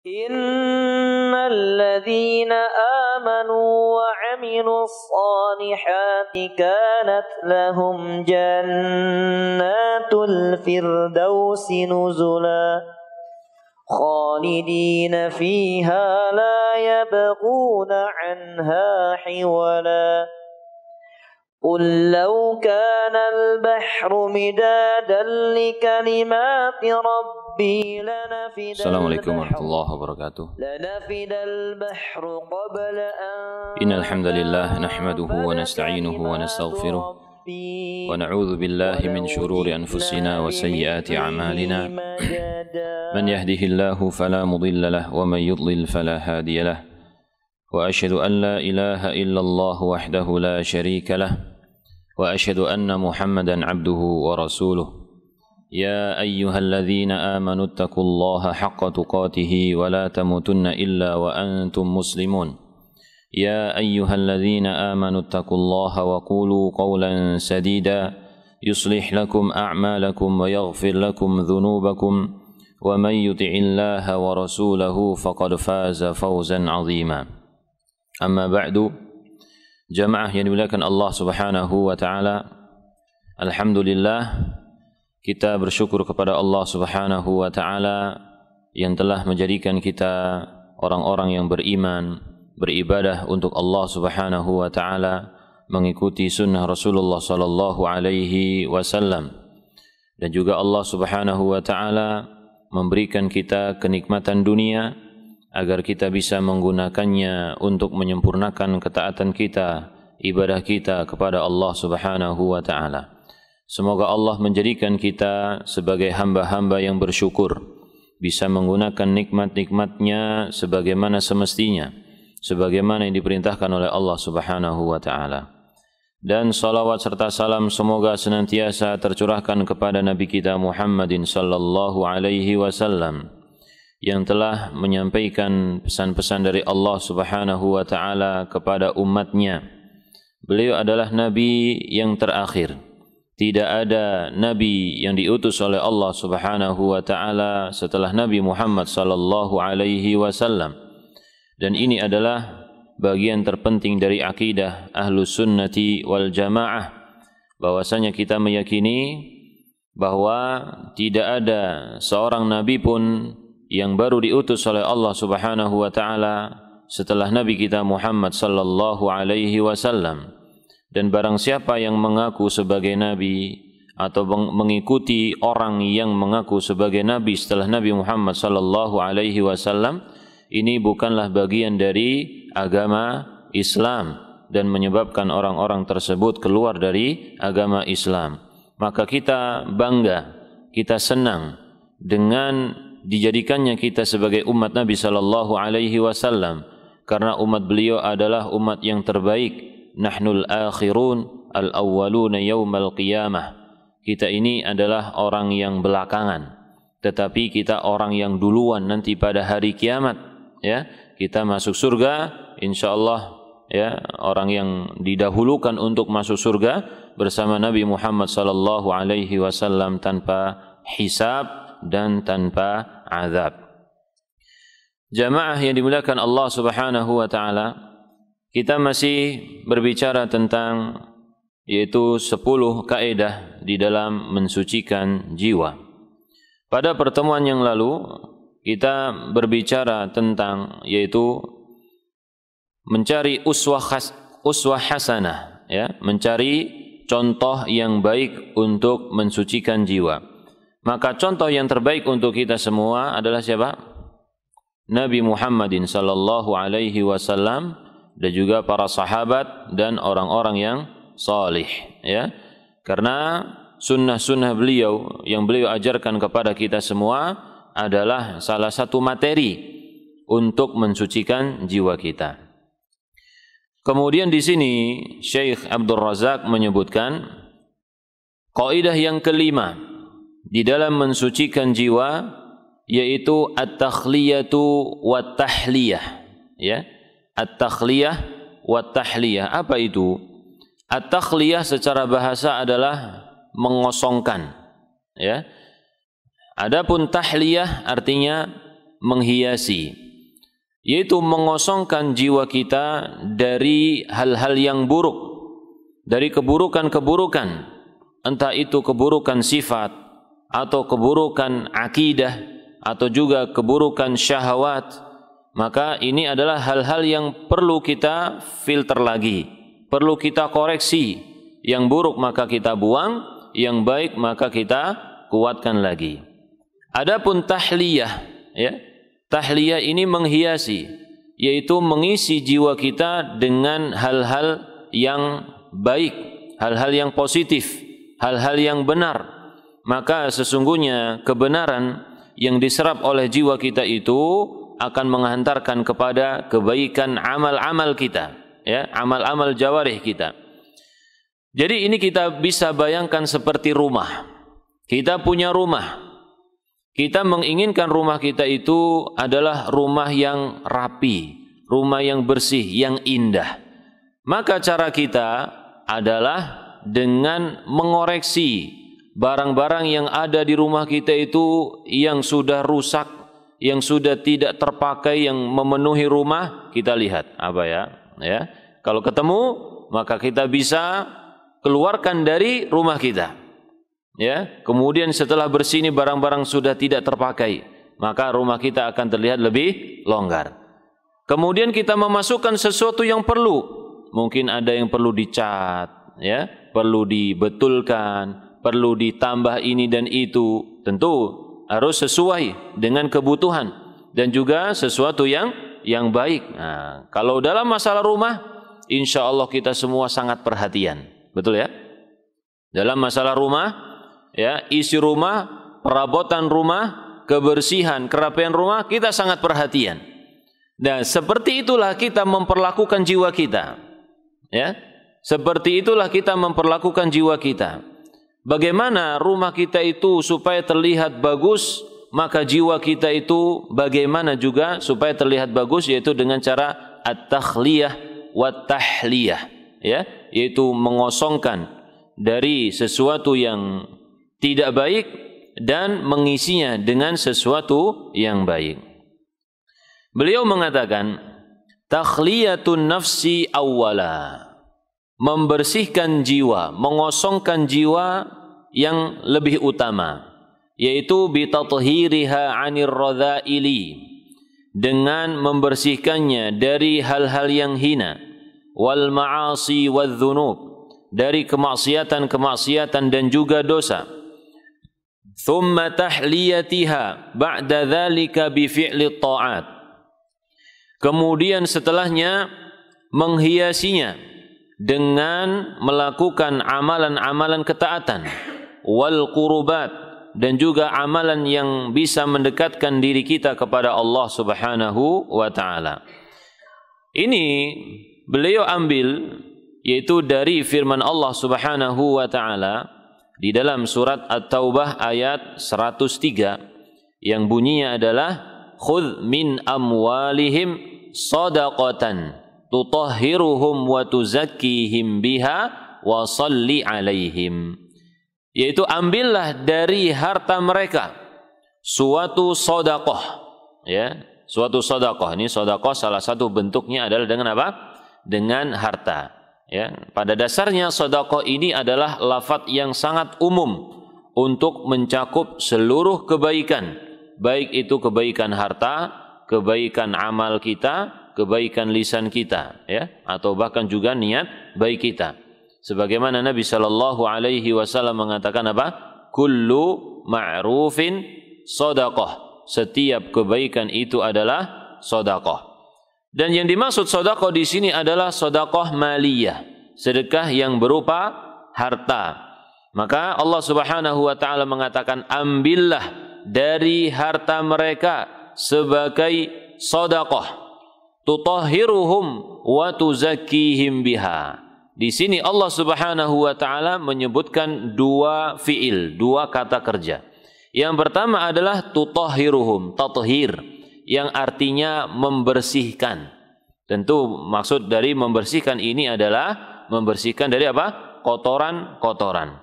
Innal ladzina amanu wa 'amilus solihati kanat lahum jannatul firdausi nuzula khalidina fiha la yabghuna 'anha hiwala. قل لو كان البحر مدادا لكلمات ربي Assalamualaikum warahmatullahi wabarakatuh. Innal hamdalillah nahmaduhu wa nasta'inuhu wa nastaghfiruh wa na'udzu billahi min shururi anfusina wa sayyiati a'malina. Man yahdihillahu fala mudilla lahu wa man yudlil fala hadiya lahu. Wa asyhadu an la ilaha illallah wahdahu la syarika lahu wa asyhadu anna Muhammadan 'abduhu wa rasuluh. Ya ayyuhalladzina amanu taqullaha haqqa tuqatih wa la tamutunna illa wa antum muslimun. Ya ayyuhalladzina amanu taqullaha wa qulu qawlan sadida yuslih lakum a'malakum wa yaghfir lakum dhunubakum wa man yuti'illaha wa rasulahu faqad faza fawzan 'azima. Amma ba'du, jamaah yang dimuliakan Allah Subhanahu wa taala, alhamdulillah kita bersyukur kepada Allah Subhanahu wa taala yang telah menjadikan kita orang-orang yang beriman, beribadah untuk Allah Subhanahu wa taala, mengikuti sunnah Rasulullah sallallahu alaihi wasallam. Dan juga Allah Subhanahu wa taala memberikan kita kenikmatan dunia agar kita bisa menggunakannya untuk menyempurnakan ketaatan kita, ibadah kita kepada Allah Subhanahu wa taala. Semoga Allah menjadikan kita sebagai hamba-hamba yang bersyukur, bisa menggunakan nikmat-nikmatnya sebagaimana semestinya, sebagaimana yang diperintahkan oleh Allah Subhanahu wa taala. Dan salawat serta salam semoga senantiasa tercurahkan kepada Nabi kita Muhammadin sallallahu alaihi wasallam yang telah menyampaikan pesan-pesan dari Allah Subhanahu wa taala kepada umatnya. Beliau adalah nabi yang terakhir. Tidak ada nabi yang diutus oleh Allah Subhanahu wa taala setelah Nabi Muhammad sallallahu alaihi wasallam. Dan ini adalah bagian terpenting dari akidah Ahlus Sunnati wal Jamaah, bahwasanya kita meyakini bahwa tidak ada seorang nabi pun yang baru diutus oleh Allah Subhanahu wa taala setelah Nabi kita Muhammad sallallahu alaihi wasallam. Dan barang siapa yang mengaku sebagai nabi atau mengikuti orang yang mengaku sebagai nabi setelah Nabi Muhammad sallallahu alaihi wasallam, ini bukanlah bagian dari agama Islam dan menyebabkan orang-orang tersebut keluar dari agama Islam. Maka kita bangga, kita senang dengan dijadikannya kita sebagai umat Nabi sallallahu alaihi wasallam, karena umat beliau adalah umat yang terbaik. Nahnul akhirun al-awwaluna yaumal qiyamah. Kita ini adalah orang yang belakangan, tetapi kita orang yang duluan nanti pada hari kiamat, ya. Kita masuk surga insyaallah, ya, orang yang didahulukan untuk masuk surga bersama Nabi Muhammad sallallahu alaihi wasallam tanpa hisab dan tanpa azab. Jamaah yang dimuliakan Allah Subhanahu wa taala, kita masih berbicara tentang yaitu 10 kaidah di dalam mensucikan jiwa. Pada pertemuan yang lalu kita berbicara tentang yaitu mencari uswah hasanah, ya, mencari contoh yang baik untuk mensucikan jiwa. Maka contoh yang terbaik untuk kita semua adalah siapa? Nabi Muhammadin sallallahu alaihi wasallam dan juga para sahabat dan orang-orang yang salih, ya. Karena sunnah-sunnah beliau yang beliau ajarkan kepada kita semua adalah salah satu materi untuk mensucikan jiwa kita. Kemudian di sini Syekh Abdul Razak menyebutkan kaidah yang kelima di dalam mensucikan jiwa, yaitu at-takhliyatu wat-tahliyah, ya. At-takhliyah wat-tahliyah. Apa itu? At-takhliyah secara bahasa adalah mengosongkan, ya. Adapun tahliyah artinya menghiasi, yaitu mengosongkan jiwa kita dari hal-hal yang buruk, dari keburukan-keburukan, entah itu keburukan sifat atau keburukan akidah atau juga keburukan syahwat. Maka ini adalah hal-hal yang perlu kita filter lagi, perlu kita koreksi. Yang buruk maka kita buang, yang baik maka kita kuatkan lagi. Adapun tahliyah, ya, tahliyah ini menghiasi, yaitu mengisi jiwa kita dengan hal-hal yang baik, hal-hal yang positif, hal-hal yang benar. Maka sesungguhnya kebenaran yang diserap oleh jiwa kita itu akan menghantarkan kepada kebaikan amal-amal kita, ya, amal-amal jawarih kita. Jadi ini kita bisa bayangkan seperti rumah. Kita punya rumah. Kita menginginkan rumah kita itu adalah rumah yang rapi, rumah yang bersih, yang indah. Maka cara kita adalah dengan mengoreksi barang-barang yang ada di rumah kita itu yang sudah rusak, yang sudah tidak terpakai, yang memenuhi rumah. Kita lihat apa ya. Kalau ketemu maka kita bisa keluarkan dari rumah kita, ya. Kemudian setelah bersih ini barang-barang sudah tidak terpakai, maka rumah kita akan terlihat lebih longgar. Kemudian kita memasukkan sesuatu yang perlu, mungkin ada yang perlu dicat, ya, perlu dibetulkan, perlu ditambah ini dan itu. Tentu harus sesuai dengan kebutuhan dan juga sesuatu yang baik. Nah, kalau dalam masalah rumah, insya Allah kita semua sangat perhatian. Betul ya? Dalam masalah rumah, ya, isi rumah, perabotan rumah, kebersihan, kerapian rumah, kita sangat perhatian. Dan seperti itulah kita memperlakukan jiwa kita. Ya? Seperti itulah kita memperlakukan jiwa kita. Bagaimana rumah kita itu supaya terlihat bagus, maka jiwa kita itu bagaimana juga supaya terlihat bagus, yaitu dengan cara at-takhliyah wa tahliyah. Ya, yaitu mengosongkan dari sesuatu yang tidak baik dan mengisinya dengan sesuatu yang baik. Beliau mengatakan, takhliyatun nafsi awwala, membersihkan jiwa, mengosongkan jiwa yang lebih utama, yaitu bitathhiriha 'anir radha'ili, dengan membersihkannya dari hal-hal yang hina, wal ma'asi wal dhunub, dari kemaksiatan-kemaksiatan dan juga dosa. Thumma tahliyatiha ba'da dzalika bi fi'li ta'at, kemudian setelahnya menghiasinya dengan melakukan amalan-amalan ketaatan, wal qurubat, dan juga amalan yang bisa mendekatkan diri kita kepada Allah Subhanahu wa taala. Ini beliau ambil yaitu dari firman Allah Subhanahu wa taala di dalam surat At-Taubah ayat 103 yang bunyinya adalah khudh min amwalihim shadaqatan tutahhiruhum wa tuzakkihim biha wa shalli alaihim, yaitu ambillah dari harta mereka suatu sedekah, ya, suatu sedekah. Ini sedekah salah satu bentuknya adalah dengan apa? Dengan harta, ya. Pada dasarnya sedekah ini adalah lafaz yang sangat umum untuk mencakup seluruh kebaikan, baik itu kebaikan harta, kebaikan amal kita, kebaikan lisan kita, ya, atau bahkan juga niat baik kita. Sebagaimana Nabi sallallahu alaihi wasallam mengatakan apa? Kullu ma'rufin shadaqah. Setiap kebaikan itu adalah sedekah. Dan yang dimaksud sedekah di sini adalah sedekah maliyah, sedekah yang berupa harta. Maka Allah Subhanahu wa taala mengatakan, ambillah dari harta mereka sebagai sedekah, tutahhiruhum wa tuzakkihim biha. Di sini Allah Subhanahu wa taala menyebutkan dua fiil, dua kata kerja. Yang pertama adalah tutahhiruhum, tathhir, yang artinya membersihkan. Tentu maksud dari membersihkan ini adalah membersihkan dari apa? Kotoran-kotoran.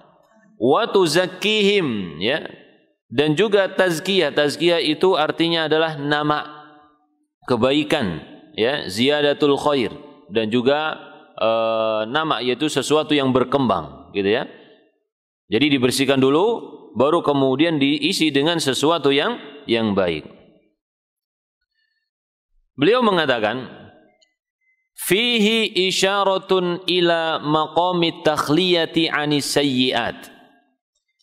Wa tuzakkihim, ya. Dan juga tazkiyah. Tazkiyah itu artinya adalah nama kebaikan, ya, ziyadatul khair, dan juga nama yaitu sesuatu yang berkembang, gitu ya. Jadi dibersihkan dulu, baru kemudian diisi dengan sesuatu yang baik. Beliau mengatakan, fihi isyaratun ila maqamit takhliyati anis sayyiat.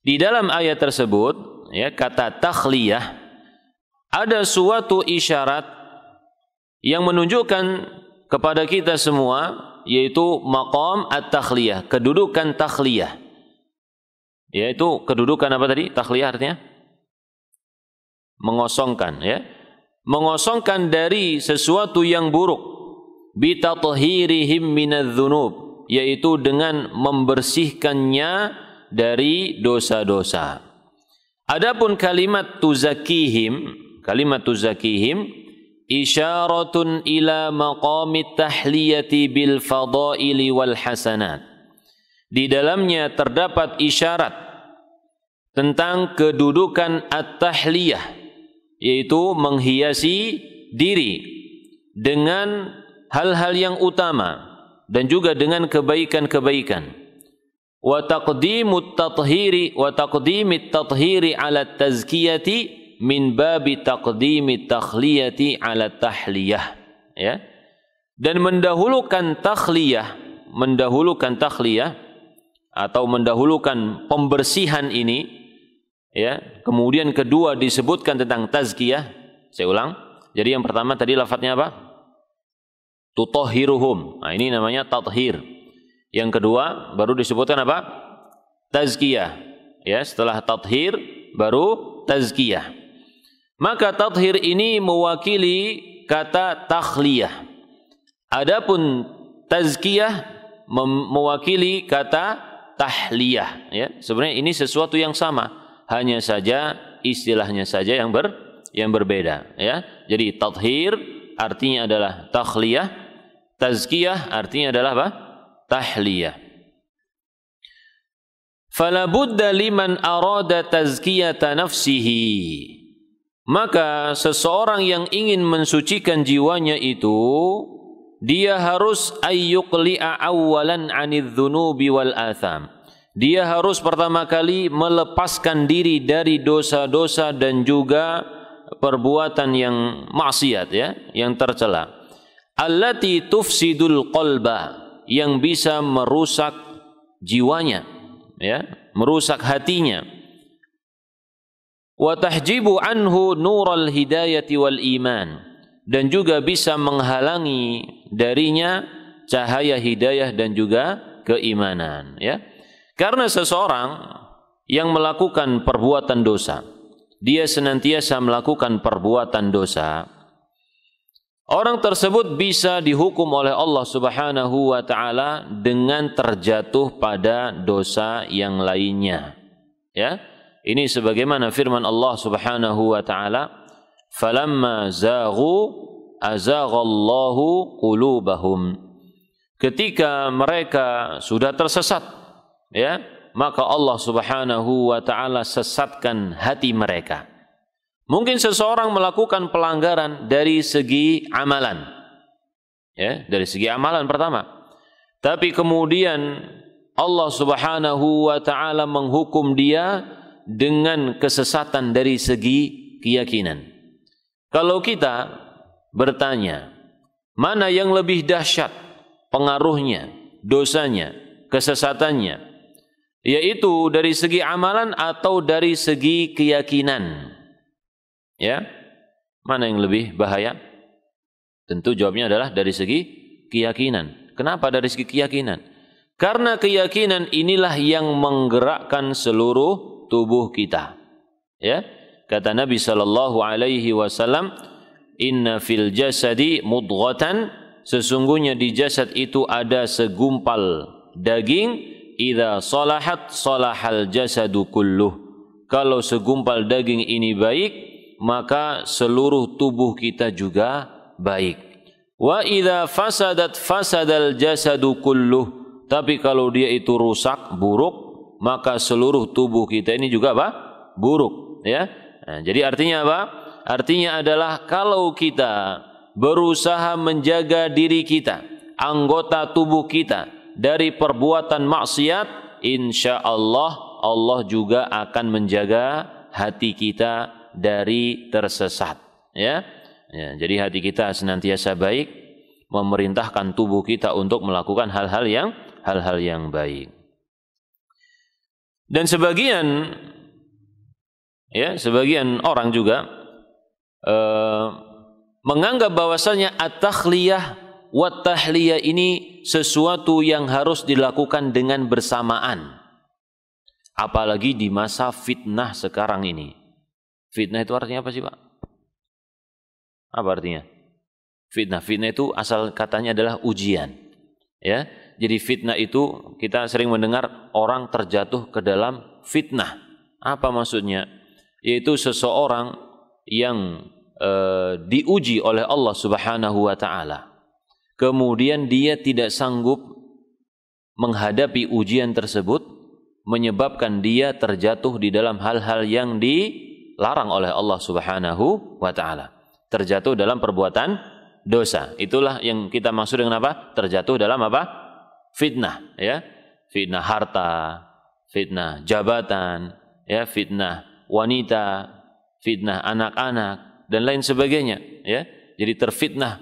Di dalam ayat tersebut, ya, kata takhliyah, ada suatu isyarat yang menunjukkan kepada kita semua, yaitu maqam at-takhliyah, kedudukan takhliyah. Yaitu kedudukan apa tadi? Takhliyah artinya mengosongkan, ya. Mengosongkan dari sesuatu yang buruk, bitathhirihim minadz-dzunub, yaitu dengan membersihkannya dari dosa-dosa. Adapun kalimat tuzakihim isyaratun ila maqamit tahliyati bil fadaili wal hasanat. Di dalamnya terdapat isyarat tentang kedudukan at-tahliyah, yaitu menghiasi diri dengan hal-hal yang utama dan juga dengan kebaikan-kebaikan. Wa taqdimut tathhiri wa taqdimit tathhiri 'ala tazkiyati min babi taqdimit takhliyati 'ala tahliyah, ya. Dan mendahulukan takhliyah atau mendahulukan pembersihan ini, ya. Kemudian kedua disebutkan tentang tazkiyah. Saya ulang. Jadi yang pertama tadi lafadznya apa? Tutahhiruhum. Nah, ini namanya tathhir. Yang kedua baru disebutkan apa? Tazkiyah. Ya, setelah tathhir baru tazkiyah. Maka tathhir ini mewakili kata takhliyah. Adapun tazkiyah mewakili kata tahliyah, ya. Sebenarnya ini sesuatu yang sama, hanya saja istilahnya saja yang berbeda, ya. Jadi tathhir artinya adalah takhliyah, tazkiyah artinya adalah apa? Tahliyah. Fala budda liman arada tazkiyata nafsihi. Maka seseorang yang ingin mensucikan jiwanya itu, dia harus ayyuqli'a awwalan 'anidz-dzunubi wal atham. Dia harus pertama kali melepaskan diri dari dosa-dosa dan juga perbuatan yang maksiat, ya, yang tercela. Allati tufsidul qalba, yang bisa merusak jiwanya, ya, merusak hatinya. Wa tahjibu anhu nural hidayati wal iman, dan juga bisa menghalangi darinya cahaya hidayah dan juga keimanan, ya. Karena seseorang yang melakukan perbuatan dosa, dia senantiasa melakukan perbuatan dosa, orang tersebut bisa dihukum oleh Allah Subhanahu wa taala dengan terjatuh pada dosa yang lainnya, ya. Ini sebagaimana firman Allah Subhanahu wa taala, falamma zaghu azaghallahu qulubahum. Ketika mereka sudah tersesat, ya, maka Allah Subhanahu wa taala sesatkan hati mereka. Mungkin seseorang melakukan pelanggaran dari segi amalan, ya, dari segi amalan pertama, tapi kemudian Allah Subhanahu wa taala menghukum dia dengan kesesatan dari segi keyakinan. Kalau kita bertanya, mana yang lebih dahsyat pengaruhnya, dosanya, kesesatannya, yaitu dari segi amalan atau dari segi keyakinan, ya, mana yang lebih bahaya? Tentu jawabnya adalah dari segi keyakinan. Kenapa dari segi keyakinan? Karena keyakinan inilah yang menggerakkan seluruh tubuh kita, ya. Kata Nabi sallallahu alaihi wasallam, inna fil jasadi mudghatan, sesungguhnya di jasad itu ada segumpal daging, idza salahat salahal jasadu kulluh. Kalau segumpal daging ini baik, maka seluruh tubuh kita juga baik. Wa idza fasadat fasadal jasadu kulluh. Tapi kalau dia itu rusak, buruk, maka seluruh tubuh kita ini juga apa? Buruk. ya. Nah, jadi artinya apa? Artinya adalah kalau kita berusaha menjaga diri kita, anggota tubuh kita dari perbuatan maksiat, insya Allah Allah juga akan menjaga hati kita dari tersesat, ya. Jadi hati kita senantiasa baik, memerintahkan tubuh kita untuk melakukan hal-hal yang baik. Dan sebagian orang juga menganggap bahwasanya at-takhliyah wa tahliyah ini sesuatu yang harus dilakukan dengan bersamaan. Apalagi di masa fitnah sekarang ini. Fitnah itu artinya apa sih, Pak? Apa artinya? Fitnah itu asal katanya adalah ujian. Ya. Jadi fitnah itu kita sering mendengar orang terjatuh ke dalam fitnah. Apa maksudnya? Yaitu seseorang yang diuji oleh Allah Subhanahu wa taala. Kemudian dia tidak sanggup menghadapi ujian tersebut, menyebabkan dia terjatuh di dalam hal-hal yang dilarang oleh Allah Subhanahu wa taala. Terjatuh dalam perbuatan dosa. Itulah yang kita maksud dengan apa? Terjatuh dalam apa? Fitnah, ya. Fitnah harta, fitnah jabatan, ya, fitnah wanita, fitnah anak-anak dan lain sebagainya, ya. Jadi terfitnah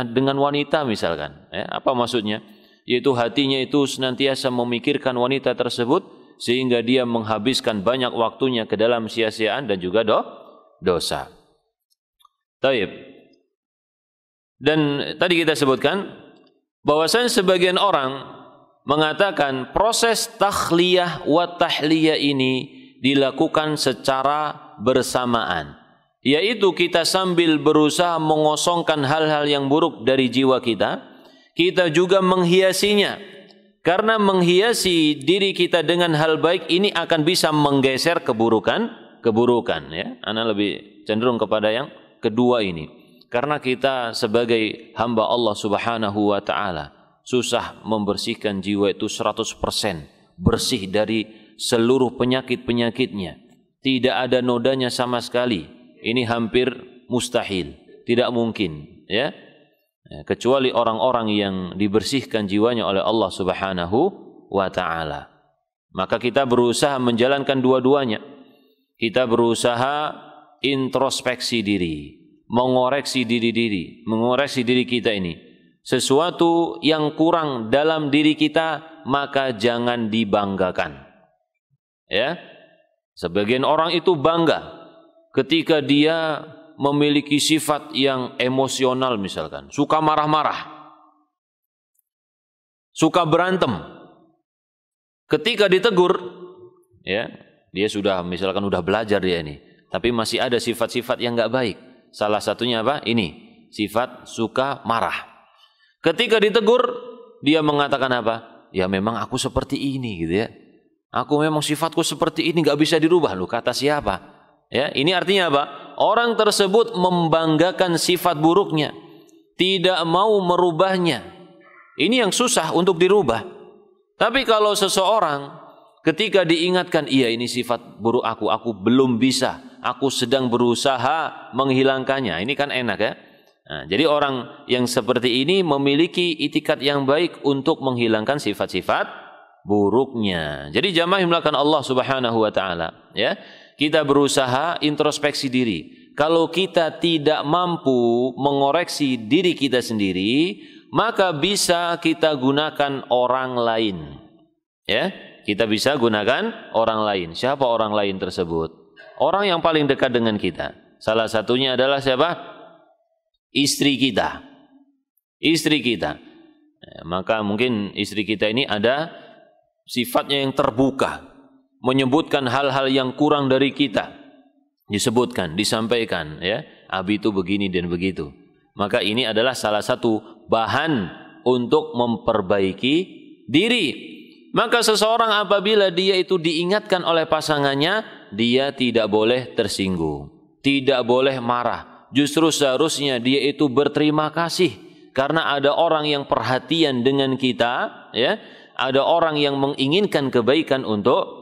dengan wanita misalkan, ya. Apa maksudnya? Yaitu hatinya itu senantiasa memikirkan wanita tersebut sehingga dia menghabiskan banyak waktunya ke dalam sia-siaan dan juga dosa. Taib. Dan tadi kita sebutkan bahwasanya sebagian orang mengatakan proses takhliyah wa tahliyah ini dilakukan secara bersamaan, yaitu kita sambil berusaha mengosongkan hal-hal yang buruk dari jiwa kita, kita juga menghiasinya. Karena menghiasi diri kita dengan hal baik ini akan bisa menggeser keburukan, ya. Ana lebih cenderung kepada yang kedua ini. Karena kita sebagai hamba Allah Subhanahu wa taala susah membersihkan jiwa itu 100% bersih dari seluruh penyakit-penyakitnya. Tidak ada nodanya sama sekali. Ini hampir mustahil, tidak mungkin, ya. Kecuali orang-orang yang dibersihkan jiwanya oleh Allah Subhanahu wa taala. Maka kita berusaha menjalankan dua-duanya. Kita berusaha introspeksi diri, mengoreksi diri kita ini. Sesuatu yang kurang dalam diri kita maka jangan dibanggakan. Ya. Sebagian orang itu bangga ketika dia memiliki sifat yang emosional misalkan, suka marah-marah, suka berantem. Ketika ditegur, ya, dia sudah misalkan udah belajar dia ini, tapi masih ada sifat-sifat yang enggak baik. Salah satunya apa? Ini, sifat suka marah. Ketika ditegur, dia mengatakan apa? Ya memang aku seperti ini gitu ya. Aku memang sifatku seperti ini, enggak bisa dirubah. Loh, kata siapa? Ya, ini artinya apa? Orang tersebut membanggakan sifat buruknya, tidak mau merubahnya. Ini yang susah untuk dirubah. Tapi kalau seseorang ketika diingatkan, iya ini sifat buruk aku belum bisa, aku sedang berusaha menghilangkannya. Ini kan enak, ya. Nah, jadi orang yang seperti ini memiliki itikat yang baik untuk menghilangkan sifat-sifat buruknya. Jadi jamaah yang melakukan Allah Subhanahu wa taala, ya. Kita berusaha introspeksi diri. Kalau kita tidak mampu mengoreksi diri kita sendiri, maka bisa kita gunakan orang lain. Ya, kita bisa gunakan orang lain. Siapa orang lain tersebut? Orang yang paling dekat dengan kita. Salah satunya adalah siapa? Istri kita. Istri kita. Maka mungkin istri kita ini ada sifatnya yang terbuka, menyebutkan hal-hal yang kurang dari kita, disebutkan, disampaikan, ya, Abi itu begini dan begitu. Maka ini adalah salah satu bahan untuk memperbaiki diri. Maka seseorang apabila dia itu diingatkan oleh pasangannya, dia tidak boleh tersinggung, tidak boleh marah. Justru seharusnya dia itu berterima kasih karena ada orang yang perhatian dengan kita, ya, ada orang yang menginginkan kebaikan untuk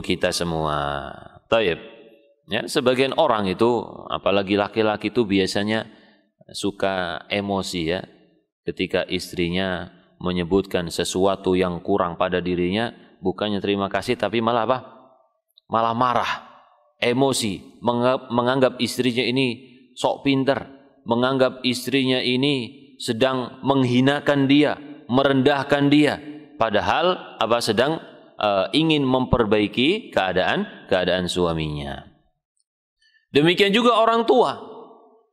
kita semua. Taib. Ya, sebagian orang itu, apalagi laki-laki itu biasanya suka emosi ya, ketika istrinya menyebutkan sesuatu yang kurang pada dirinya, bukannya terima kasih tapi malah apa? Malah marah, emosi, menganggap istrinya ini sok pinter, menganggap istrinya ini sedang menghinakan dia, merendahkan dia, padahal apa sedang ingin memperbaiki keadaan suaminya. Demikian juga orang tua,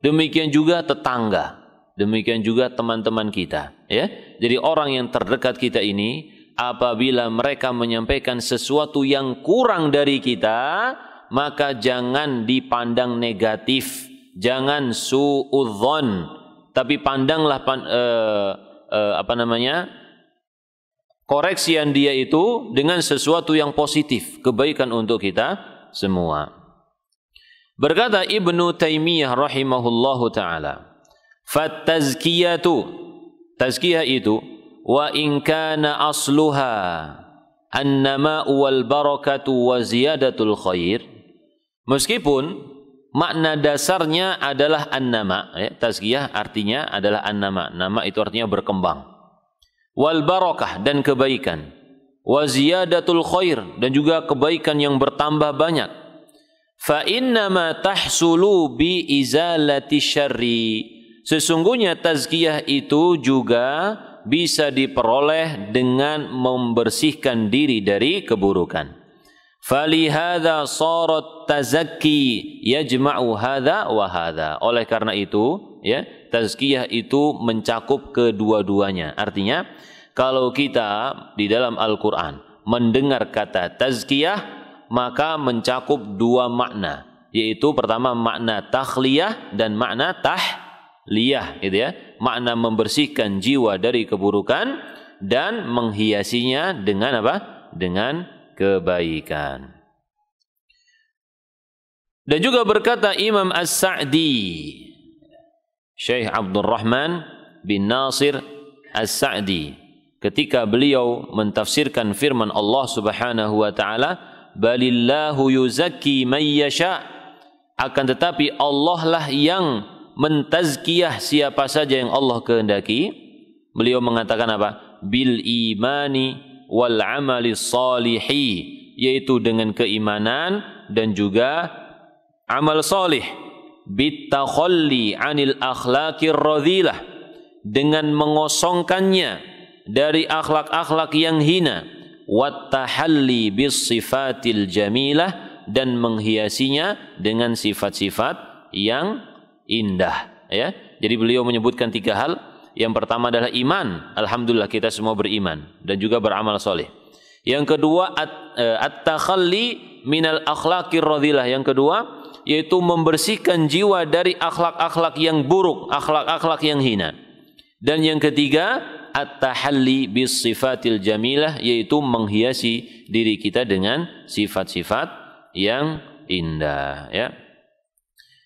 demikian juga tetangga, demikian juga teman-teman kita, ya. Jadi orang yang terdekat kita ini, apabila mereka menyampaikan sesuatu yang kurang dari kita, maka jangan dipandang negatif, jangan suudzon, tapi pandanglah koreksian dia itu dengan sesuatu yang positif, kebaikan untuk kita semua. Berkata Ibnu Taimiyah rahimahullahu ta'ala, "Fattazkiyatu," tazkiyah itu, "wa in kana asluha an-nama'u wal barakatu wa ziyadatul khair." Meskipun makna dasarnya adalah an-nama, ya, tazkiyah artinya adalah an-nama. Nama itu artinya berkembang. Wal barakah, dan kebaikan. Wa ziyadatul khair, dan juga kebaikan yang bertambah banyak. Fa innama tahsulu bi izalati syarri. Sesungguhnya tazkiyah itu juga bisa diperoleh dengan membersihkan diri dari keburukan. Falihadza sarat tazakki yajma'u hadza wa hadza. Oleh karena itu, ya, tazkiyah itu mencakup kedua-duanya. Artinya, kalau kita di dalam Al-Qur'an mendengar kata tazkiyah, maka mencakup dua makna, yaitu pertama makna takhliyah dan makna tahliyah, gitu ya. Makna membersihkan jiwa dari keburukan dan menghiasinya dengan apa? Dengan kebaikan. Dan juga berkata Imam As-Sa'di, Syekh Abdurrahman bin Nasir As-Sa'di, ketika beliau mentafsirkan firman Allah Subhanahu wa taala, balillahu yuzakki man yasha, akan tetapi Allah lah yang mentazkiyah siapa saja yang Allah kehendaki. Beliau mengatakan apa? Bil imani wal amali salihi, yaitu dengan keimanan dan juga amal salih. Bit takhalli anil akhlaqir radhilah, dengan mengosongkannya dari akhlak-akhlak yang hina. Wattahalli bis sifatil jamilah, dan menghiasinya dengan sifat-sifat yang indah, ya. Jadi beliau menyebutkan tiga hal. Yang pertama adalah iman, alhamdulillah kita semua beriman dan juga beramal soleh. Yang kedua at-takhalli minal akhlaqir radhilah, yang kedua yaitu membersihkan jiwa dari akhlak-akhlak yang buruk, akhlak-akhlak yang hina. Dan yang ketiga at-tahalli bis sifatil jamilah, yaitu menghiasi diri kita dengan sifat-sifat yang indah, ya.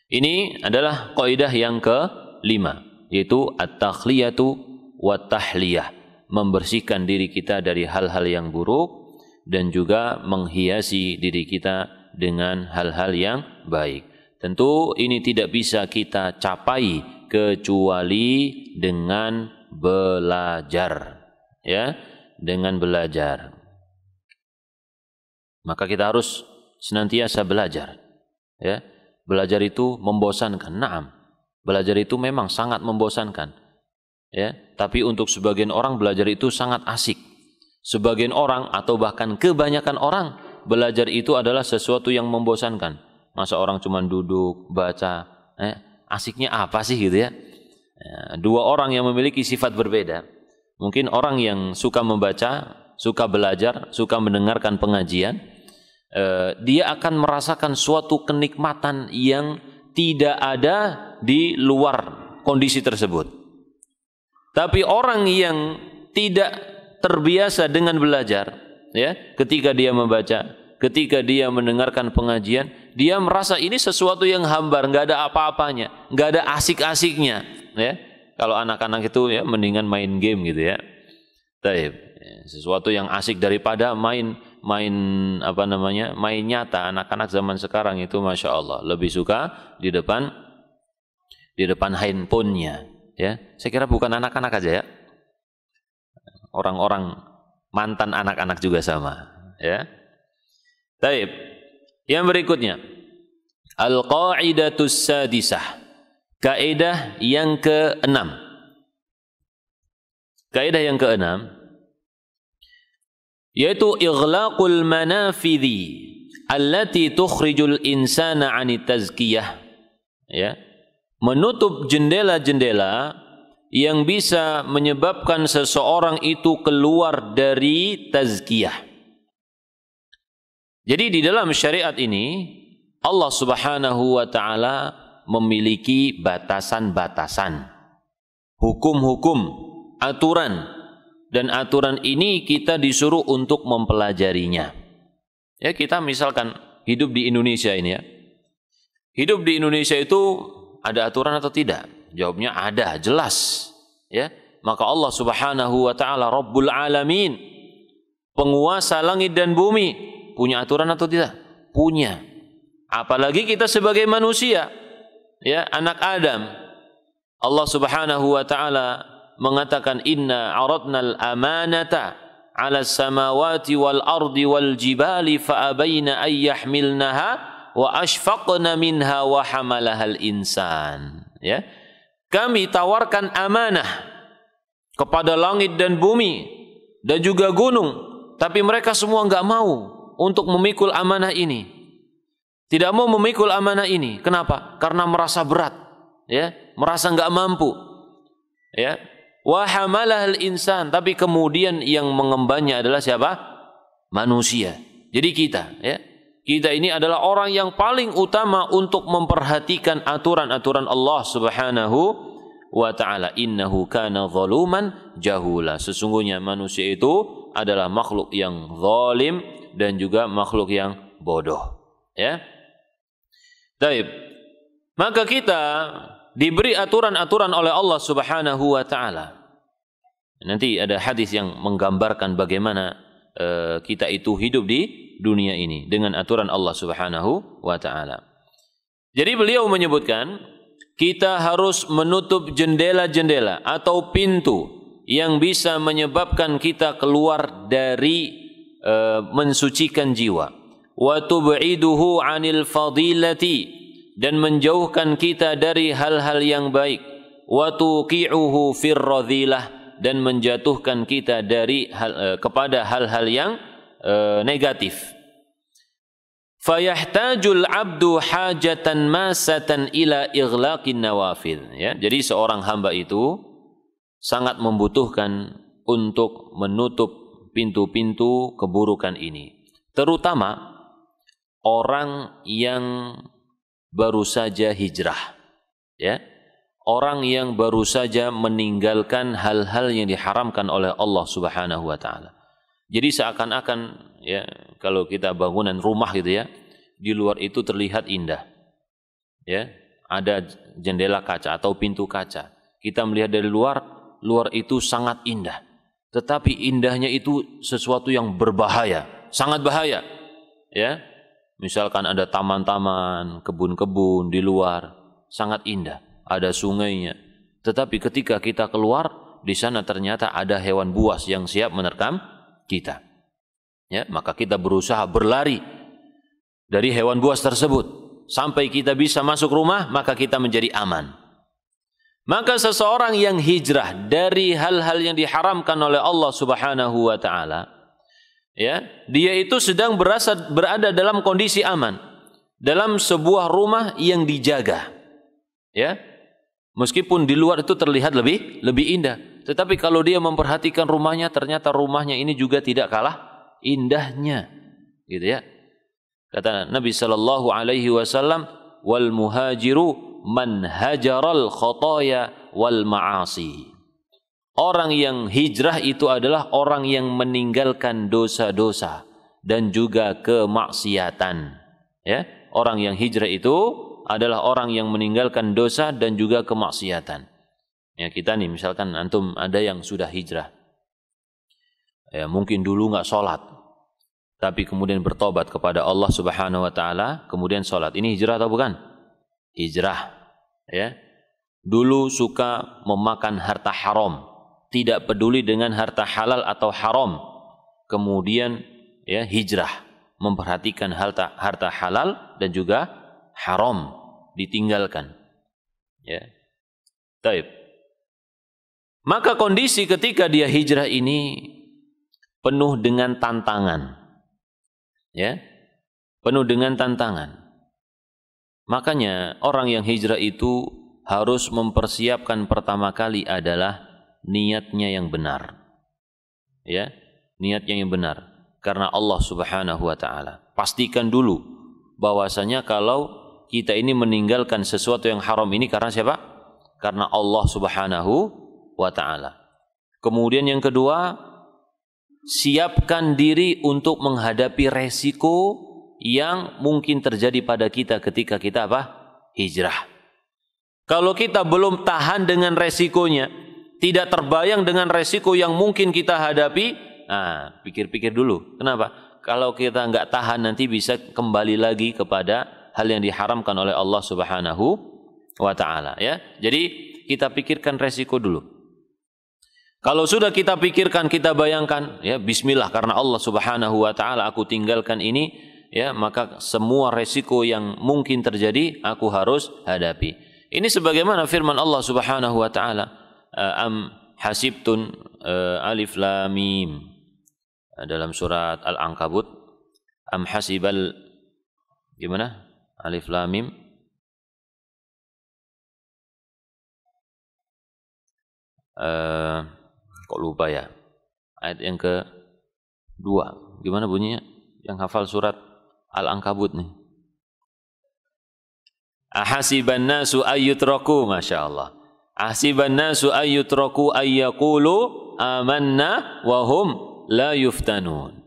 Ini adalah kaidah yang kelima, yaitu at-takhliyatu wa tahliyah, membersihkan diri kita dari hal-hal yang buruk dan juga menghiasi diri kita dengan hal-hal yang baik. Tentu ini tidak bisa kita capai kecuali dengan belajar, ya, dengan belajar. Maka kita harus senantiasa belajar, ya. Belajar itu membosankan, na'am. Belajar itu memang sangat membosankan, ya. Tapi untuk sebagian orang belajar itu sangat asik. Sebagian orang atau bahkan kebanyakan orang, belajar itu adalah sesuatu yang membosankan. Masa orang cuma duduk baca, asiknya apa sih gitu ya? Dua orang yang memiliki sifat berbeda. Mungkin orang yang suka membaca, suka belajar, suka mendengarkan pengajian, dia akan merasakan suatu kenikmatan yang tidak ada di luar kondisi tersebut. Tapi orang yang tidak terbiasa dengan belajar, ya, ketika dia membaca, ketika dia mendengarkan pengajian, dia merasa ini sesuatu yang hambar, nggak ada apa-apanya, nggak ada asik-asiknya, ya. Kalau anak-anak itu ya mendingan main game gitu ya. Taib. Sesuatu yang asik daripada main main nyata. Anak-anak zaman sekarang itu Masya Allah lebih suka di depan handphonenya, ya. Saya kira bukan anak-anak aja ya, orang-orang mantan anak-anak juga sama, ya. Baik, yang berikutnya al-qaidatus sadisah, kaidah yang ke-6. Kaidah yang ke-6 yaitu ighlaqul manafidhi allati tukhrijul insana 'anit tazkiyah, ya. Menutup jendela-jendela yang bisa menyebabkan seseorang itu keluar dari tazkiyah. Jadi di dalam syariat ini Allah Subhanahu wa taala memiliki batasan-batasan, hukum-hukum, aturan. Dan aturan ini kita disuruh untuk mempelajarinya. Ya, kita misalkan hidup di Indonesia ini ya. Hidup di Indonesia itu ada aturan atau tidak? Jawabnya ada, jelas. Ya, maka Allah Subhanahu wa taala Rabbul Alamin, penguasa langit dan bumi, punya aturan atau tidak? Punya. Apalagi kita sebagai manusia, ya, anak Adam. Allah Subhanahu wa taala mengatakan inna aradnal amanata 'ala samawati wal ardi wal jibali fa abaina ay yahmilnaha wa ashfaqna minha wa hamalahal insan, ya. Kami tawarkan amanah kepada langit dan bumi dan juga gunung, tapi mereka semua enggak mau untuk memikul amanah ini. Tidak mau memikul amanah ini. Kenapa? Karena merasa berat, ya, merasa enggak mampu. Ya. Wa hamalahal insan, tapi kemudian yang mengembannya adalah siapa? Manusia. Jadi kita, ya. Kita ini adalah orang yang paling utama untuk memperhatikan aturan-aturan Allah Subhanahu wa taala. Innahu kana zaluman jahula. Sesungguhnya manusia itu adalah makhluk yang zalim dan juga makhluk yang bodoh, ya. Baik. Maka kita diberi aturan-aturan oleh Allah Subhanahu wa taala. Nanti ada hadis yang menggambarkan bagaimana kita itu hidup di dunia ini dengan aturan Allah Subhanahu wa taala. Jadi beliau menyebutkan kita harus menutup jendela-jendela atau pintu yang bisa menyebabkan kita keluar dari mensucikan jiwa. Wa tub'iduhu 'anil fadilati, dan menjauhkan kita dari hal-hal yang baik. Wa tuqi'uhu fir radhilah, dan menjatuhkan kita dari kepada hal-hal yang negatif. Fayahtajul 'abdu hajatan masatan ila ighlaqin nawafil, ya. Jadi seorang hamba itu sangat membutuhkan untuk menutup pintu-pintu keburukan ini, terutama orang yang baru saja hijrah, ya, orang yang baru saja meninggalkan hal-hal yang diharamkan oleh Allah Subhanahu wa taala. Jadi seakan-akan, ya, kalau kita bangunan rumah gitu ya, di luar itu terlihat indah, ya, ada jendela kaca atau pintu kaca. Kita melihat dari luar itu sangat indah, tetapi indahnya itu sesuatu yang berbahaya, sangat bahaya, ya. Misalkan ada taman-taman, kebun-kebun di luar, sangat indah, ada sungainya. Tetapi ketika kita keluar, di sana ternyata ada hewan buas yang siap menerkam kita. Ya, maka kita berusaha berlari dari hewan buas tersebut sampai kita bisa masuk rumah, maka kita menjadi aman. Maka seseorang yang hijrah dari hal-hal yang diharamkan oleh Allah Subhanahu wa taala, ya, dia itu sedang berada dalam kondisi aman, dalam sebuah rumah yang dijaga, ya. Meskipun di luar itu terlihat lebih indah, tetapi kalau dia memperhatikan rumahnya, ternyata rumahnya ini juga tidak kalah indahnya, gitu ya. Kata Nabi sallallahu alaihi wasallam, wal muhajiru man hajaral khataya wal ma'asi. Orang yang hijrah itu adalah orang yang meninggalkan dosa-dosa dan juga kemaksiatan. Ya, orang yang hijrah itu adalah orang yang meninggalkan dosa dan juga kemaksiatan. Ya, kita nih misalkan antum ada yang sudah hijrah. Ya, mungkin dulu nggak sholat, tapi kemudian bertobat kepada Allah Subhanahu wa taala, kemudian sholat. Ini hijrah atau bukan? Hijrah. Ya. Dulu suka memakan harta haram, tidak peduli dengan harta halal atau haram. Kemudian ya hijrah, memperhatikan harta halal dan juga haram, ditinggalkan. Ya. Taib. Maka kondisi ketika dia hijrah ini penuh dengan tantangan. Ya. Penuh dengan tantangan. Makanya orang yang hijrah itu harus mempersiapkan pertama kali adalah niatnya yang benar. Ya, niatnya yang benar karena Allah Subhanahu wa taala. Pastikan dulu bahwasanya kalau kita ini meninggalkan sesuatu yang haram ini karena siapa? Karena Allah Subhanahu wa taala. Kemudian yang kedua, siapkan diri untuk menghadapi resiko yang mungkin terjadi pada kita ketika kita apa? Hijrah. Kalau kita belum tahan dengan resikonya, tidak terbayang dengan resiko yang mungkin kita hadapi, pikir-pikir dulu. Kenapa? Kalau kita nggak tahan nanti bisa kembali lagi kepada hal yang diharamkan oleh Allah Subhanahu wa taala, ya. Jadi kita pikirkan resiko dulu. Kalau sudah kita pikirkan, kita bayangkan, ya bismillah karena Allah Subhanahu wa taala aku tinggalkan ini, ya, maka semua resiko yang mungkin terjadi aku harus hadapi. Ini sebagaimana firman Allah Subhanahu wa taala, am hasibtun alif lam mim, dalam surat Al-Ankabut, am hasibal gimana? Alif lam mim. Kok lupa ya? Ayat yang ke-2. Gimana bunyinya? Yang hafal surat Al-Ankabut nih. Ahasiban nasu ayyutraku, Masya Allah. Ahasiban nasu ayyutraku ayyakulu amanna wahum la yuftanun.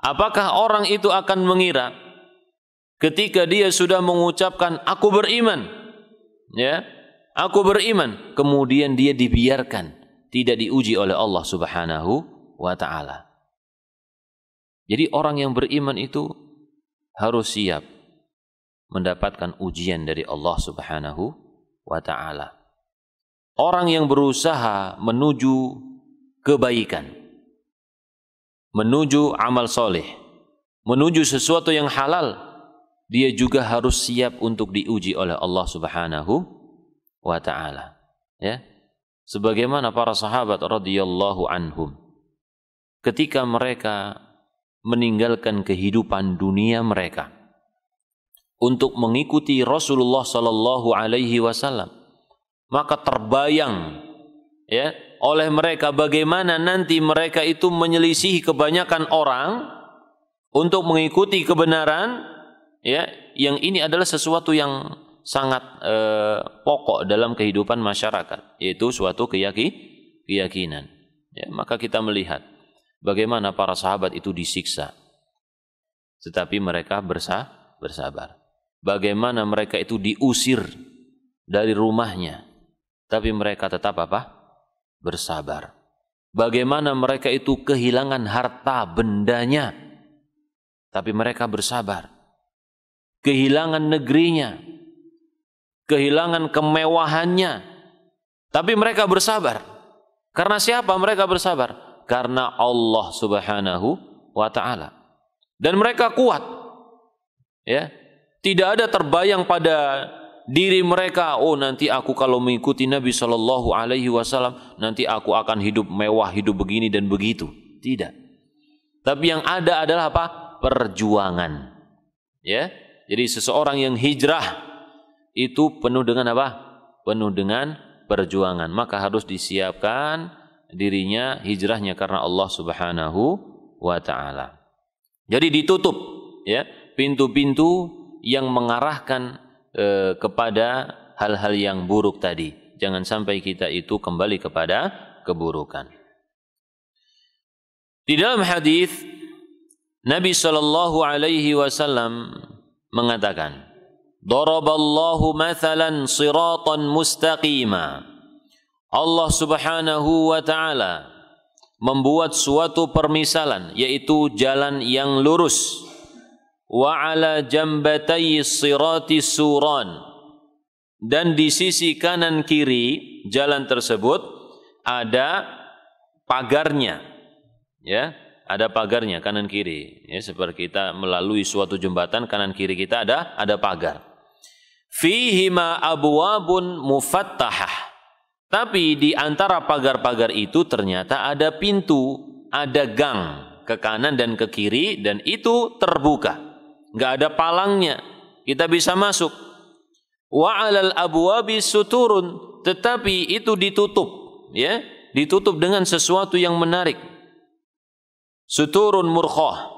Apakah orang itu akan mengira ketika dia sudah mengucapkan aku beriman, ya, aku beriman, kemudian dia dibiarkan, tidak diuji oleh Allah Subhanahu wa taala. Jadi orang yang beriman itu harus siap mendapatkan ujian dari Allah Subhanahu wa taala. Orang yang berusaha menuju kebaikan, menuju amal soleh, menuju sesuatu yang halal, dia juga harus siap untuk diuji oleh Allah Subhanahu wa taala. Ya. Sebagaimana para sahabat radhiyallahu anhum, ketika mereka meninggalkan kehidupan dunia mereka untuk mengikuti Rasulullah sallallahu alaihi wasallam, maka terbayang, ya, oleh mereka bagaimana nanti mereka itu menyelisihi kebanyakan orang untuk mengikuti kebenaran, ya, yang ini adalah sesuatu yang sangat pokok dalam kehidupan masyarakat, yaitu suatu keyakinan. Ya, maka kita melihat bagaimana para sahabat itu disiksa, tetapi mereka bersabar. Bagaimana mereka itu diusir dari rumahnya, tapi mereka tetap apa? Bersabar. Bagaimana mereka itu kehilangan harta bendanya, tapi mereka bersabar. Kehilangan negerinya, kehilangan kemewahannya, tapi mereka bersabar. Karena siapa mereka bersabar? Karena Allah Subhanahu wa taala. Dan mereka kuat. Ya. Tidak ada terbayang pada diri mereka, oh nanti aku kalau mengikuti Nabi sallallahu alaihi wasallam nanti aku akan hidup mewah, hidup begini dan begitu. Tidak. Tapi yang ada adalah apa? Perjuangan. Ya. Jadi seseorang yang hijrah itu penuh dengan apa? Penuh dengan perjuangan. Maka harus disiapkan dirinya hijrahnya karena Allah Subhanahu wa taala. Jadi ditutup, ya, pintu-pintu yang mengarahkan kepada hal-hal yang buruk tadi. Jangan sampai kita itu kembali kepada keburukan. Di dalam hadis Nabi sallallahu alaihi wasallam mengatakan, "Daraballahu mathalan siratan mustaqima." Allah Subhanahu wa taala membuat suatu permisalan, yaitu jalan yang lurus. Wa ala jambatayyi sirati suran, dan di sisi kanan kiri jalan tersebut ada pagarnya, ya, ada pagarnya kanan kiri, ya, seperti kita melalui suatu jembatan, kanan kiri kita ada pagar. Fihima abwabun mufattahah, tapi di antara pagar-pagar itu ternyata ada pintu, ada gang ke kanan dan ke kiri, dan itu terbuka. Nggak ada palangnya, kita bisa masuk. Wa 'alal abwabi suturun, tetapi itu ditutup, ya, ditutup dengan sesuatu yang menarik. Suturun murkhah.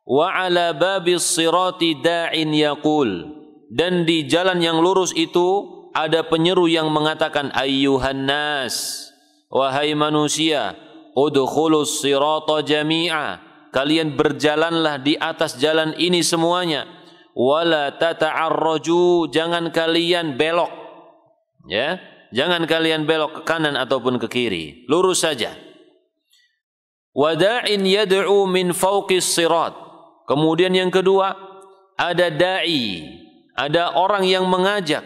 Wa 'ala babis sirati da'in yaqul, dan di jalan yang lurus itu ada penyeru yang mengatakan, ayyuhan nas, wahai manusia, udkhulus sirata jami'a, kalian berjalanlah di atas jalan ini semuanya. Wala tata'arraju, jangan kalian belok, ya, jangan kalian belok ke kanan ataupun ke kiri, lurus saja. Wada'in yad'u min fawqis sirat, kemudian yang kedua ada da'i, ada orang yang mengajak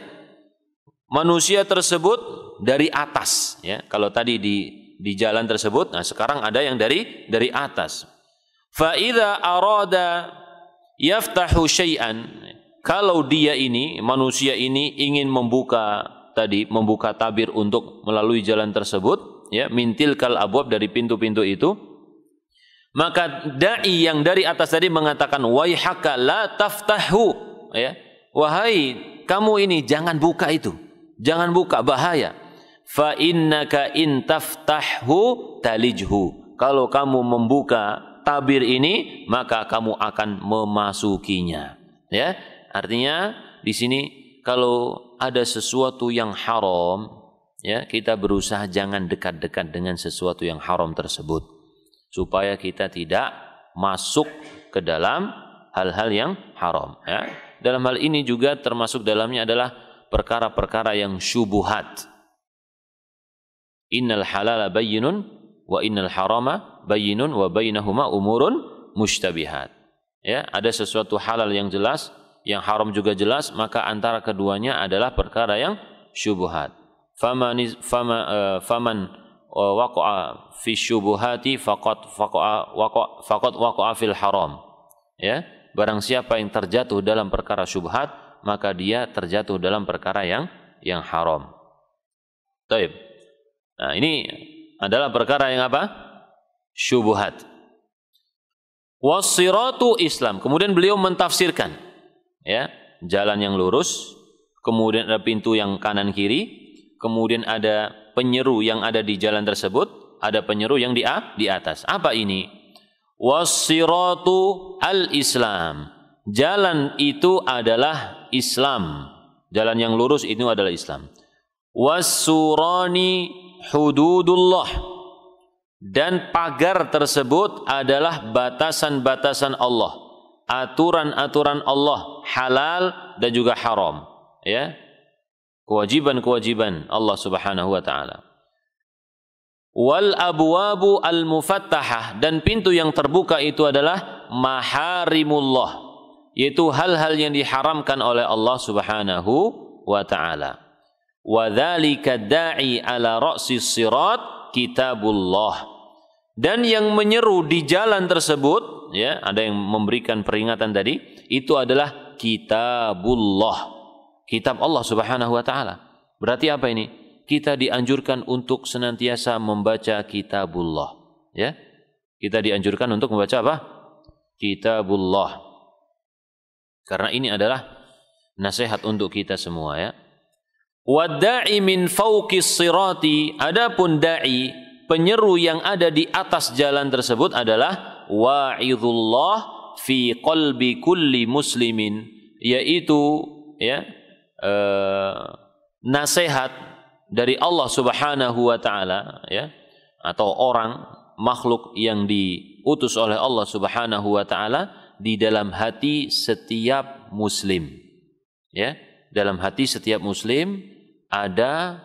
manusia tersebut dari atas, ya. Kalau tadi di jalan tersebut, nah sekarang ada yang dari atas. Fa idza arada yaftahu syai'an, kalau dia ini, manusia ini ingin membuka tabir untuk melalui jalan tersebut, ya, mintil kal abwab, dari pintu-pintu itu, maka dai yang dari atas tadi mengatakan, waihaka la taftahu, ya, wahai kamu ini jangan buka itu, jangan buka, bahaya. Fa innaka in taftahu talijhu, kalau kamu membuka tabir ini maka kamu akan memasukinya, ya. Artinya di sini kalau ada sesuatu yang haram, ya, kita berusaha jangan dekat-dekat dengan sesuatu yang haram tersebut, supaya kita tidak masuk ke dalam hal-hal yang haram, ya. Dalam hal ini juga termasuk dalamnya adalah perkara-perkara yang syubuhat. Innal halala bayyinun wa innal harama bayyinun wa bainahuma umurun mushtabihat. Ya, ada sesuatu halal yang jelas, yang haram juga jelas, maka antara keduanya adalah perkara yang syubhat. Faman waqa'a fi syubhati faqad waqa'a fil haram. Ya, barang siapa yang terjatuh dalam perkara syubhat, maka dia terjatuh dalam perkara yang haram. Baik. Nah, ini adalah perkara yang apa? Syubhat. Wassiratu Islam. Kemudian beliau mentafsirkan, ya, jalan yang lurus, kemudian ada pintu yang kanan kiri, kemudian ada penyeru yang ada di jalan tersebut, ada penyeru yang di atas. Apa ini? Wassiratu al-Islam. Jalan itu adalah Islam. Jalan yang lurus itu adalah Islam. Wassurani hududullah. Dan pagar tersebut adalah batasan-batasan Allah, aturan-aturan Allah, halal dan juga haram, ya, kewajiban-kewajiban Allah Subhanahu wa taala. Wal abwabu al mufattahah, dan pintu yang terbuka itu adalah maharimullah, yaitu hal-hal yang diharamkan oleh Allah Subhanahu wa taala. Wa dzalika da'i ala ra'sis sirat kitabullah. Dan yang menyeru di jalan tersebut, ya, ada yang memberikan peringatan tadi, itu adalah kitabullah, kitab Allah Subhanahu wa taala. Berarti apa ini? Kita dianjurkan untuk senantiasa membaca kitabullah, ya. Kita dianjurkan untuk membaca apa? Kitabullah. Karena ini adalah nasihat untuk kita semua, ya. Wadda'i min fawqis sirati, adapun da'i, penyeru yang ada di atas jalan tersebut adalah wa'idhullah fi qalbi kulli muslimin, yaitu, ya, nasihat dari Allah Subhanahu wa taala, ya, atau orang makhluk yang diutus oleh Allah Subhanahu wa taala di dalam hati setiap muslim, ya. Dalam hati setiap muslim ada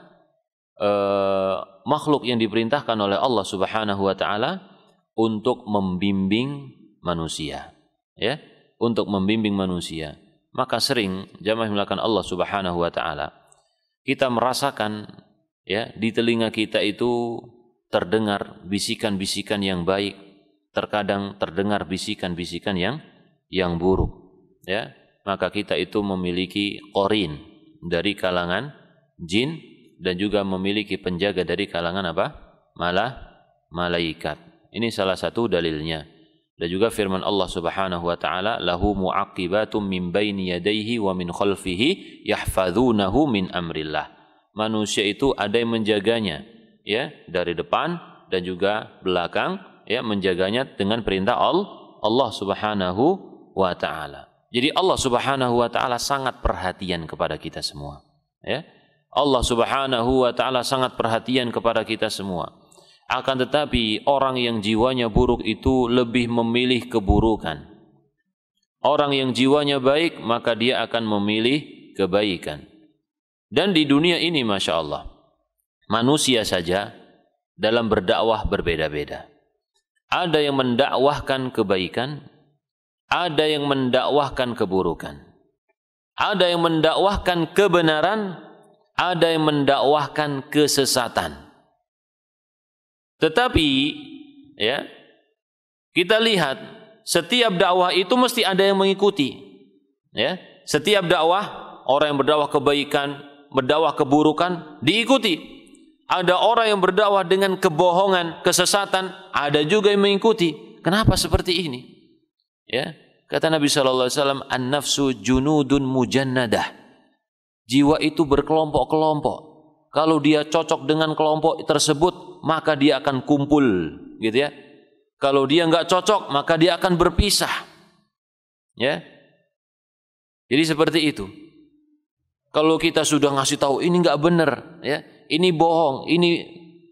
makhluk yang diperintahkan oleh Allah Subhanahu wa taala untuk membimbing manusia, ya, untuk membimbing manusia. Maka sering jamaah melakukan Allah Subhanahu wa taala, kita merasakan, ya, di telinga kita itu terdengar bisikan-bisikan yang baik, terkadang terdengar bisikan-bisikan yang buruk, ya. Maka kita itu memiliki qarin dari kalangan jin dan juga memiliki penjaga dari kalangan apa? Malaikat. Ini salah satu dalilnya. Dan juga firman Allah Subhanahu wa taala, lahu mu'aqibatum min baini yadayhi wa min khalfihi yahfazunahu min amrillah. Manusia itu ada yang menjaganya, ya, dari depan dan juga belakang, ya, menjaganya dengan perintah Allah Subhanahu wa taala. Jadi Allah Subhanahu wa taala sangat perhatian kepada kita semua, ya. Allah Subhanahu wa taala sangat perhatian kepada kita semua. Akan tetapi orang yang jiwanya buruk itu lebih memilih keburukan. Orang yang jiwanya baik maka dia akan memilih kebaikan. Dan di dunia ini Masya Allah, manusia saja dalam berdakwah berbeda-beda. Ada yang mendakwahkan kebaikan, ada yang mendakwahkan keburukan. Ada yang mendakwahkan kebenaran, ada yang mendakwahkan kesesatan. Tetapi, ya, kita lihat setiap dakwah itu mesti ada yang mengikuti, ya. Setiap dakwah, orang yang berdakwah kebaikan, berdakwah keburukan diikuti. Ada orang yang berdakwah dengan kebohongan, kesesatan, ada juga yang mengikuti. Kenapa seperti ini? Ya, kata Nabi SAW, an-nafsu junudun mujannadah. Jiwa itu berkelompok-kelompok. Kalau dia cocok dengan kelompok tersebut, maka dia akan kumpul, gitu ya. Kalau dia nggak cocok, maka dia akan berpisah. Ya. Jadi seperti itu. Kalau kita sudah ngasih tahu ini nggak benar, ya, ini bohong, ini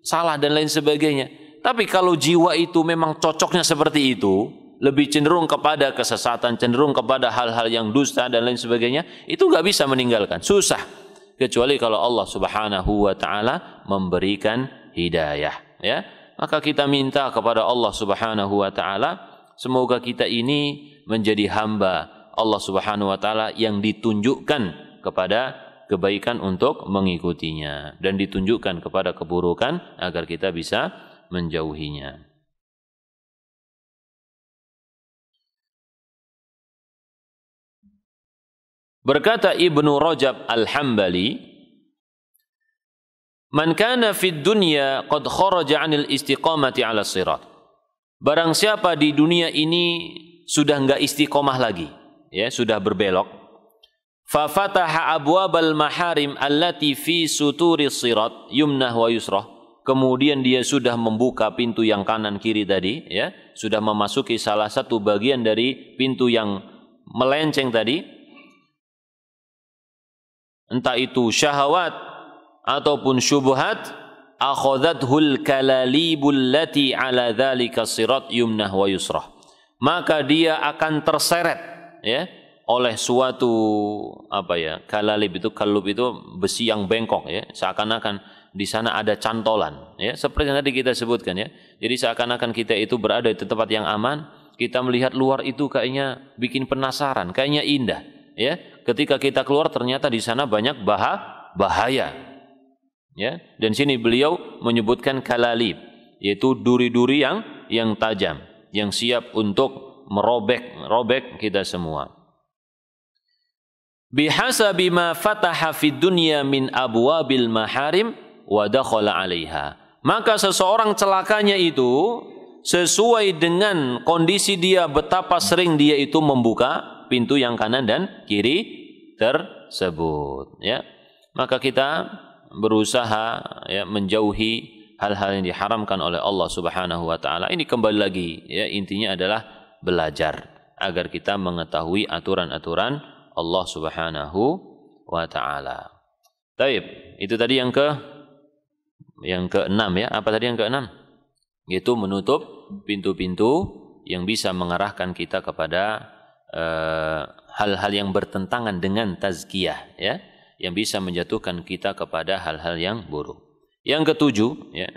salah dan lain sebagainya. Tapi kalau jiwa itu memang cocoknya seperti itu, lebih cenderung kepada kesesatan, cenderung kepada hal-hal yang dusta dan lain sebagainya, itu nggak bisa meninggalkan, susah. Kecuali kalau Allah Subhanahu wa taala memberikan hidayah, ya. Maka kita minta kepada Allah Subhanahu wa taala semoga kita ini menjadi hamba Allah Subhanahu wa taala yang ditunjukkan kepada kebaikan untuk mengikutinya dan ditunjukkan kepada keburukan agar kita bisa menjauhinya. Berkata Ibnu Rajab Al-Hambali, "Man kana fid dunya qad kharaja 'anil istiqamati 'ala sirat." Barang siapa di dunia ini sudah enggak istiqomah lagi, ya, sudah berbelok. Fa fataha abwabal maharim allati fi suturi sirat yumnah wa yusrah. Kemudian dia sudah membuka pintu yang kanan kiri tadi, ya, sudah memasuki salah satu bagian dari pintu yang melenceng tadi. Entah itu syahwat ataupun syubhat, akhadhathul kalalibul lati ala dzalika sirat yumnah wa yusrah. Maka dia akan terseret, ya, oleh suatu kalalib itu, kalub itu besi yang bengkok, ya, seakan-akan di sana ada cantolan, ya, seperti yang tadi kita sebutkan, ya. Jadi seakan-akan kita itu berada di tempat yang aman, kita melihat luar itu kayaknya bikin penasaran, kayaknya indah, ya. Ketika kita keluar ternyata di sana banyak bahaya, ya. Dan sini beliau menyebutkan kalalib, yaitu duri-duri yang tajam, yang siap untuk merobek kita semua. Bihasabi ma fataha fid dunya min abwabil maharim wa dakhala 'alaiha. Maka seseorang celakanya itu sesuai dengan kondisi dia, betapa sering dia itu membuka pintu yang kanan dan kiri tersebut, ya. Maka kita berusaha, ya, menjauhi hal-hal yang diharamkan oleh Allah Subhanahu wa taala. Ini kembali lagi, ya, intinya adalah belajar agar kita mengetahui aturan-aturan Allah Subhanahu wa taala. Baik, itu tadi yang ke-6, ya. Apa tadi yang ke-6? Yaitu menutup pintu-pintu yang bisa mengarahkan kita kepada hal-hal yang bertentangan dengan tazkiyah, ya, yang bisa menjatuhkan kita kepada hal-hal yang buruk. Yang ketujuh, ya.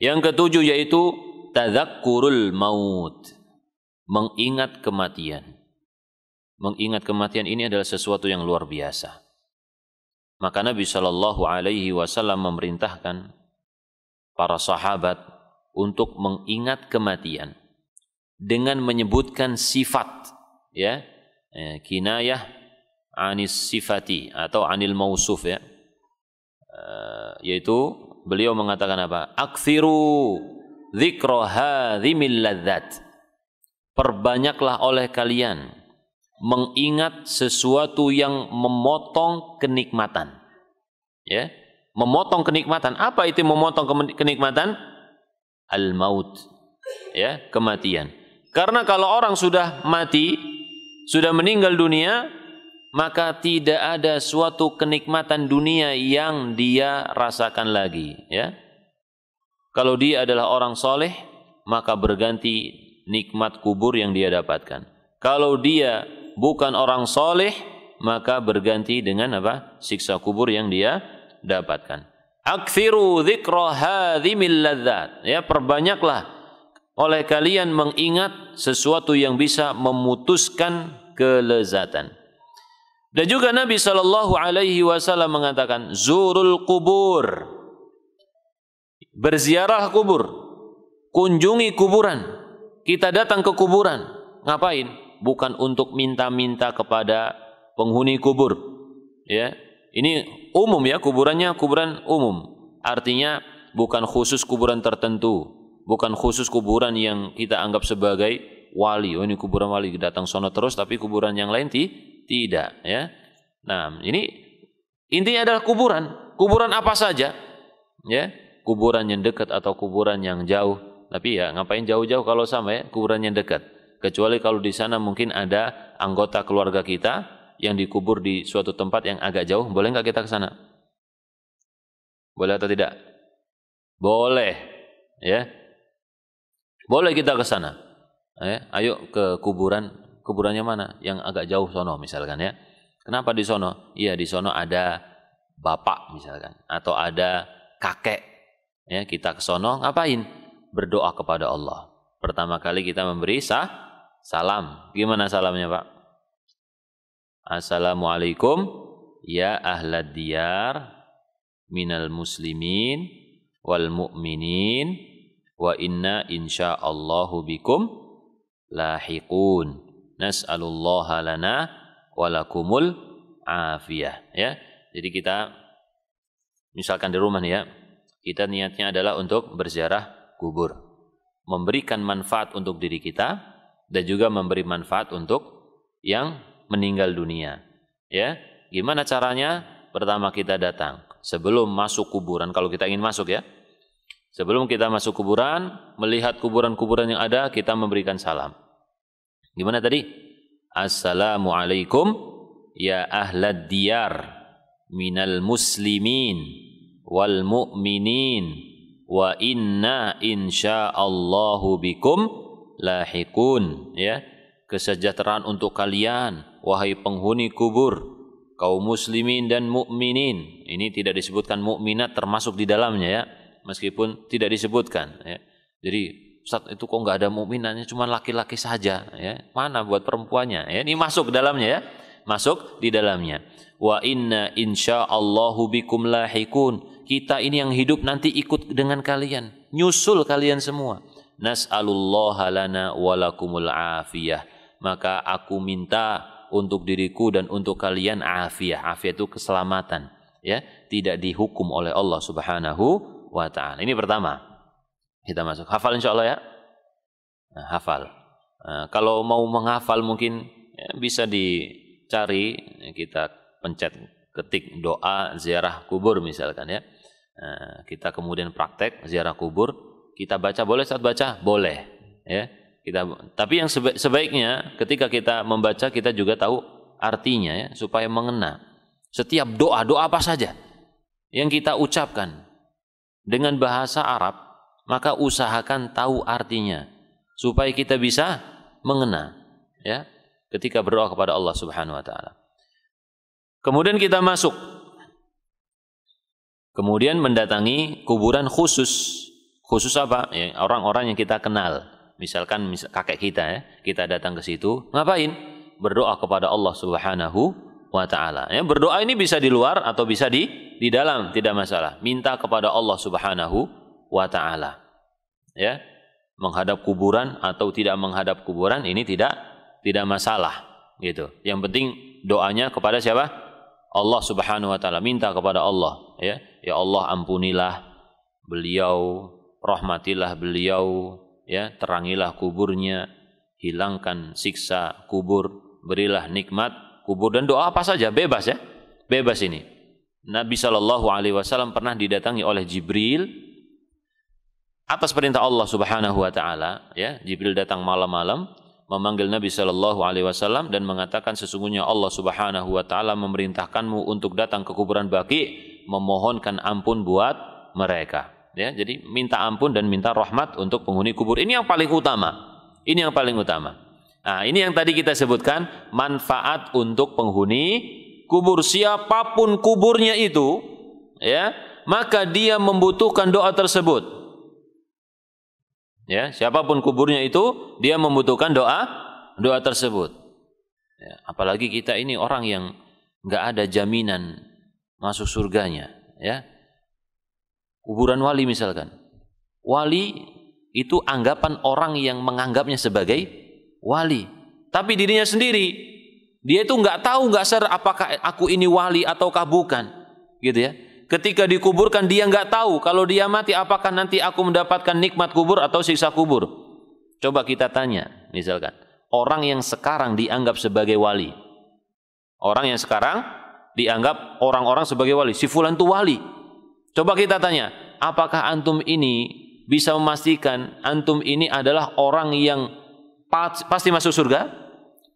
Yang ketujuh yaitu tadzakkurul maut, mengingat kematian. Mengingat kematian ini adalah sesuatu yang luar biasa. Maka Nabi Shallallahu Alaihi Wasallam memerintahkan para sahabat untuk mengingat kematian dengan menyebutkan sifat, ya, kinayah anis sifati atau anil mausuf, ya, yaitu beliau mengatakan apa? Aktsiru dzikra hadzimil ladzat. Perbanyaklah oleh kalian mengingat sesuatu yang memotong kenikmatan. Ya, memotong kenikmatan. Apa itu memotong kenikmatan? Al-maut. Ya, kematian. Karena kalau orang sudah mati, sudah meninggal dunia, maka tidak ada suatu kenikmatan dunia yang dia rasakan lagi, ya. Kalau dia adalah orang soleh, maka berganti nikmat kubur yang dia dapatkan. Kalau dia bukan orang soleh, maka berganti dengan apa? Siksa kubur yang dia dapatkan. Aktsiru dzikra hadzimil ladzat. Ya, perbanyaklah oleh kalian mengingat sesuatu yang bisa memutuskan kelezatan. Dan juga Nabi Shallallahu Alaihi Wasallam mengatakan, zurul kubur, berziarah kubur, kunjungi kuburan. Kita datang ke kuburan, ngapain? Bukan untuk minta-minta kepada penghuni kubur, ya. Ini umum, ya, kuburannya kuburan umum. Artinya bukan khusus kuburan tertentu, bukan khusus kuburan yang kita anggap sebagai wali. Oh, ini kuburan wali, datang sono terus, tapi kuburan yang lain tidak, ya. Nah, ini intinya adalah kuburan apa saja, ya, kuburan yang dekat atau kuburan yang jauh. Tapi ya ngapain jauh-jauh kalau sama, ya, kuburan yang dekat. Kecuali kalau di sana mungkin ada anggota keluarga kita yang dikubur di suatu tempat yang agak jauh, boleh nggak kita ke sana? Boleh atau tidak? Boleh, ya. Boleh kita ke sana. Ayo ke kuburannya mana? Yang agak jauh sono misalkan, ya. Kenapa di sono? Iya, di sono ada bapak misalkan, atau ada kakek. Ya, kita ke sono ngapain? Berdoa kepada Allah. Pertama kali kita memberi salam. Gimana salamnya, Pak? Assalamualaikum ya ahlad diyar minal muslimin wal mu'minin wa inna insyaallahu bikum lahiqun. Nas'alullaha lana walakumul afiyah, ya. Jadi kita misalkan di rumah nih, ya, kita niatnya adalah untuk berziarah kubur, memberikan manfaat untuk diri kita dan juga memberi manfaat untuk yang meninggal dunia, ya. Gimana caranya? Pertama kita datang sebelum masuk kuburan, kalau kita ingin masuk, ya. Sebelum kita masuk kuburan, melihat kuburan-kuburan yang ada, kita memberikan salam. Gimana tadi? Assalamualaikum ya ahlad diyar minal muslimin wal mu'minin wa inna insyaallahu bikum lahiqun, ya. Kesejahteraan untuk kalian wahai penghuni kubur, kaum muslimin dan mukminin. Ini tidak disebutkan mukminat termasuk di dalamnya, ya, meskipun tidak disebutkan, ya. Jadi Ustaz, itu kok nggak ada mukminatnya, cuma laki-laki saja, ya. Mana buat perempuannya, ya. Ini masuk ke dalamnya, ya. Masuk di dalamnya. Wa inna insyaallahu bikum lahiqun. Kita ini yang hidup nanti ikut dengan kalian, nyusul kalian semua. Nas'alullaha lana walakumul afiyah. Maka aku minta untuk diriku dan untuk kalian afiyah. Afiyah itu keselamatan, ya, tidak dihukum oleh Allah Subhanahu wa ta'ala. Ini pertama. Kita masuk. Hafal insyaallah, ya. Nah, hafal. Nah, kalau mau menghafal mungkin, ya, bisa dicari, kita pencet ketik doa ziarah kubur misalkan, ya. Nah, kita kemudian praktek ziarah kubur, kita baca, boleh saat baca? Boleh, ya. Tapi yang sebaiknya ketika kita membaca kita juga tahu artinya, ya, supaya mengena. Setiap doa apa saja yang kita ucapkan dengan bahasa Arab, maka usahakan tahu artinya supaya kita bisa mengena, ya, ketika berdoa kepada Allah Subhanahu wa taala. Kemudian kita masuk Kemudian mendatangi kuburan khusus. Khusus apa? Ya, orang-orang yang kita kenal. Misalkan kakek kita ya, kita datang ke situ, ngapain? Berdoa kepada Allah Subhanahu wa taala. Ya, berdoa ini bisa di luar atau bisa di dalam, tidak masalah. Minta kepada Allah Subhanahu wa taala. Ya. Menghadap kuburan atau tidak menghadap kuburan ini tidak masalah gitu. Yang penting doanya kepada siapa? Allah Subhanahu wa taala, minta kepada Allah, ya. Ya Allah, ampunilah beliau, rahmatilah beliau, ya, terangilah kuburnya, hilangkan siksa kubur, berilah nikmat kubur, dan doa apa saja bebas ya. Bebas ini. Nabi sallallahu alaihi wasallam pernah didatangi oleh Jibril atas perintah Allah Subhanahu wa taala, ya. Jibril datang malam-malam memanggil Nabi sallallahu alaihi wasallam dan mengatakan, sesungguhnya Allah Subhanahu wa taala memerintahkanmu untuk datang ke kuburan Baqi, memohonkan ampun buat mereka. Ya, jadi minta ampun dan minta rahmat untuk penghuni kubur. Ini yang paling utama. Ini yang paling utama. Nah, ini yang tadi kita sebutkan, manfaat untuk penghuni kubur. Siapapun kuburnya itu, ya, maka dia membutuhkan doa tersebut. Ya, siapapun kuburnya itu, dia membutuhkan doa tersebut. Ya, apalagi kita ini orang yang nggak ada jaminan masuk surganya, ya. Kuburan wali misalkan. Wali itu anggapan orang yang menganggapnya sebagai wali. Tapi dirinya sendiri, dia itu nggak tahu, nggak sadar apakah aku ini wali ataukah bukan. Gitu ya. Ketika dikuburkan dia nggak tahu kalau dia mati apakah nanti aku mendapatkan nikmat kubur atau siksa kubur. Coba kita tanya, misalkan orang yang sekarang dianggap sebagai wali, orang yang sekarang dianggap orang-orang sebagai wali, si fulan itu wali. Coba kita tanya, apakah antum ini bisa memastikan antum ini adalah orang yang pasti masuk surga,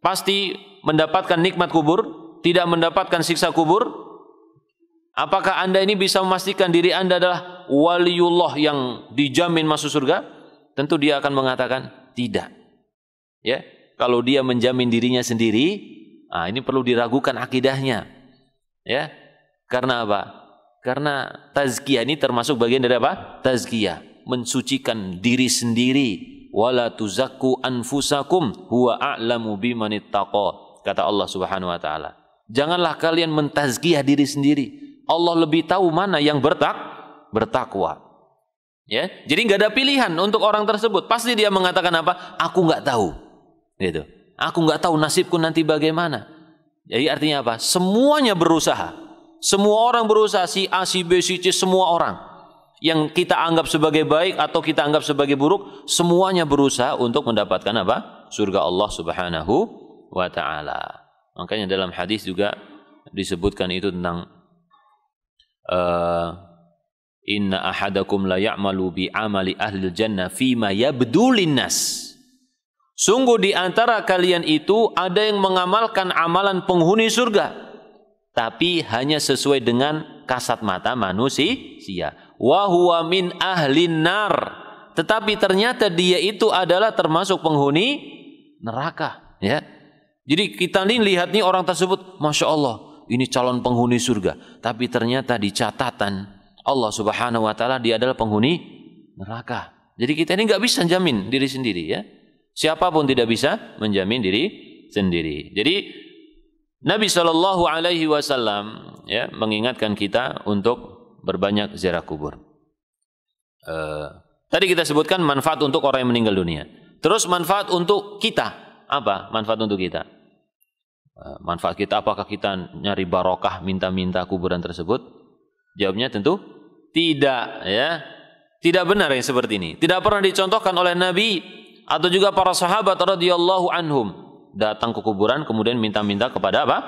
pasti mendapatkan nikmat kubur, tidak mendapatkan siksa kubur? Apakah Anda ini bisa memastikan diri Anda adalah waliullah yang dijamin masuk surga? Tentu dia akan mengatakan tidak. Ya, kalau dia menjamin dirinya sendiri, ini perlu diragukan akidahnya. Ya, karena apa? Karena tazkiyah ini termasuk bagian dari apa? Tazkiyah, mensucikan diri sendiri. Wala tuzakku anfusakum huwa a'lamu bimanittaqa. Kata Allah Subhanahu wa taala. Janganlah kalian mentazkiyah diri sendiri. Allah lebih tahu mana yang bertakwa. Ya, jadi nggak ada pilihan untuk orang tersebut. Pasti dia mengatakan apa? Aku nggak tahu. Gitu. Aku nggak tahu nasibku nanti bagaimana. Jadi artinya apa? Semuanya berusaha. Semua orang berusaha, si A, si B, si C, semua orang yang kita anggap sebagai baik atau kita anggap sebagai buruk, semuanya berusaha untuk mendapatkan apa? Surga Allah Subhanahu wa taala. Makanya dalam hadis juga disebutkan itu tentang inna ahadakum la ya'malu bi amali ahli jannah fima yabdu linnas. Sungguh di antara kalian itu ada yang mengamalkan amalan penghuni surga, tapi hanya sesuai dengan kasat mata manusia. Wa huwa min ahlin nar, tetapi ternyata dia itu adalah termasuk penghuni neraka. Ya, jadi kita lihat nih orang tersebut, masya Allah, ini calon penghuni surga, tapi ternyata di catatan Allah Subhanahu wa taala dia adalah penghuni neraka. Jadi kita ini nggak bisa jamin diri sendiri, ya. Siapapun tidak bisa menjamin diri sendiri. Jadi Nabi Shallallahu alaihi wasallam, ya, mengingatkan kita untuk berbanyak ziarah kubur. Tadi kita sebutkan manfaat untuk orang yang meninggal dunia. Terus manfaat untuk kita, apa? Manfaat untuk kita. Manfaat kita, apakah kita nyari barokah, minta-minta kuburan tersebut? Jawabnya tentu tidak, ya. Tidak benar yang seperti ini. Tidak pernah dicontohkan oleh Nabi atau juga para sahabat radhiyallahu anhum datang ke kuburan kemudian minta-minta kepada apa?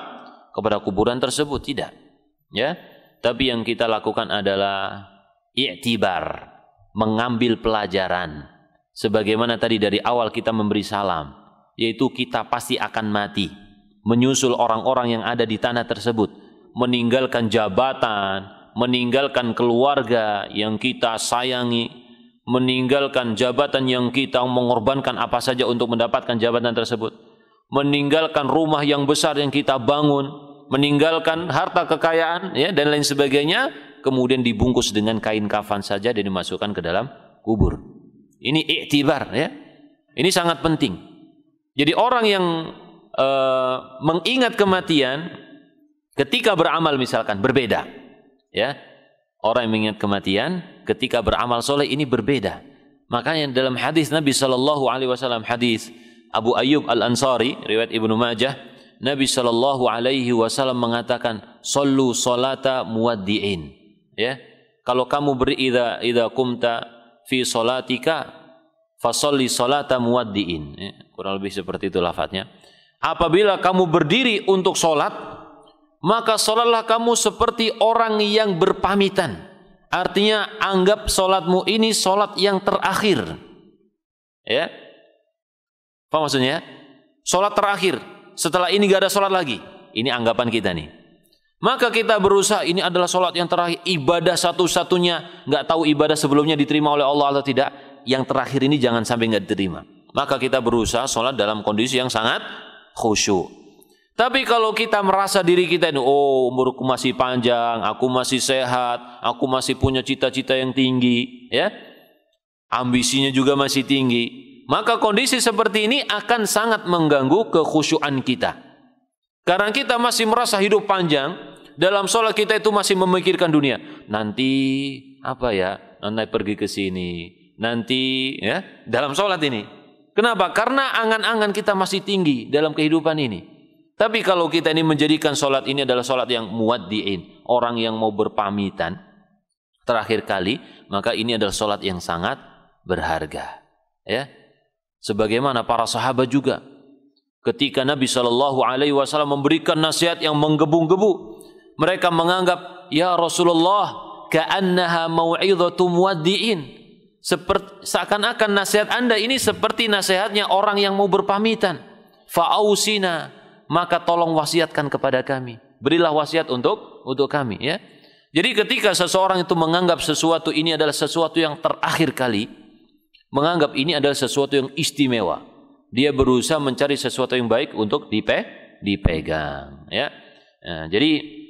Kepada kuburan tersebut, tidak. Ya. Tapi yang kita lakukan adalah i'tibar, mengambil pelajaran. Sebagaimana tadi dari awal kita memberi salam, yaitu kita pasti akan mati. Menyusul orang-orang yang ada di tanah tersebut, meninggalkan jabatan, meninggalkan keluarga yang kita sayangi, meninggalkan jabatan yang kita mengorbankan apa saja untuk mendapatkan jabatan tersebut, meninggalkan rumah yang besar yang kita bangun, meninggalkan harta kekayaan, ya, dan lain sebagainya. kemudian dibungkus dengan kain kafan saja dan dimasukkan ke dalam kubur. Ini iktibar, ya. Ini sangat penting. Jadi orang yang mengingat kematian ketika beramal misalkan berbeda, ya. Orang yang mengingat kematian ketika beramal soleh ini berbeda. Makanya dalam hadis Nabi Shallallahu Alaihi Wasallam, hadis Abu Ayyub Al Ansari riwayat Ibnu Majah, Nabi Shallallahu Alaihi Wasallam mengatakan, "Sallu salata muwaddi'in." Ya, kalau kamu idza kumta fi salatika, fasalli salata muwaddi'in. Ya, kurang lebih seperti itu lafadznya. Apabila kamu berdiri untuk solat, maka solatlah kamu seperti orang yang berpamitan. Artinya anggap solatmu ini solat yang terakhir. Ya, apa maksudnya? Solat terakhir. Setelah ini gak ada solat lagi. Ini anggapan kita nih. Maka kita berusaha ini adalah solat yang terakhir, ibadah satu-satunya. Gak tahu ibadah sebelumnya diterima oleh Allah atau tidak. Yang terakhir ini jangan sampai gak diterima. Maka kita berusaha solat dalam kondisi yang sangat khusyuk. Tapi kalau kita merasa diri kita ini, oh umurku masih panjang, aku masih sehat, aku masih punya cita-cita yang tinggi, ya, ambisinya juga masih tinggi, maka kondisi seperti ini akan sangat mengganggu kekhusyuan kita. Karena kita masih merasa hidup panjang, dalam sholat kita itu masih memikirkan dunia. Nanti apa ya? Nanti pergi ke sini, nanti ya dalam sholat ini. Kenapa? Karena angan-angan kita masih tinggi dalam kehidupan ini. Tapi kalau kita ini menjadikan sholat ini adalah sholat yang muwaddi'in, orang yang mau berpamitan terakhir kali, maka ini adalah sholat yang sangat berharga. Ya, sebagaimana para sahabat juga, ketika Nabi Shallallahu Alaihi Wasallam memberikan nasihat yang menggebu-gebu, mereka menganggap, ya Rasulullah, ka'annaha mau'idhatu muwaddi'in. Seakan-akan nasihat Anda ini seperti nasihatnya orang yang mau berpamitan. Fa'ausina, maka tolong wasiatkan kepada kami. Berilah wasiat untuk kami, ya. Jadi ketika seseorang itu menganggap sesuatu ini adalah sesuatu yang terakhir kali, menganggap ini adalah sesuatu yang istimewa, dia berusaha mencari sesuatu yang baik untuk dipegang, ya. Nah, jadi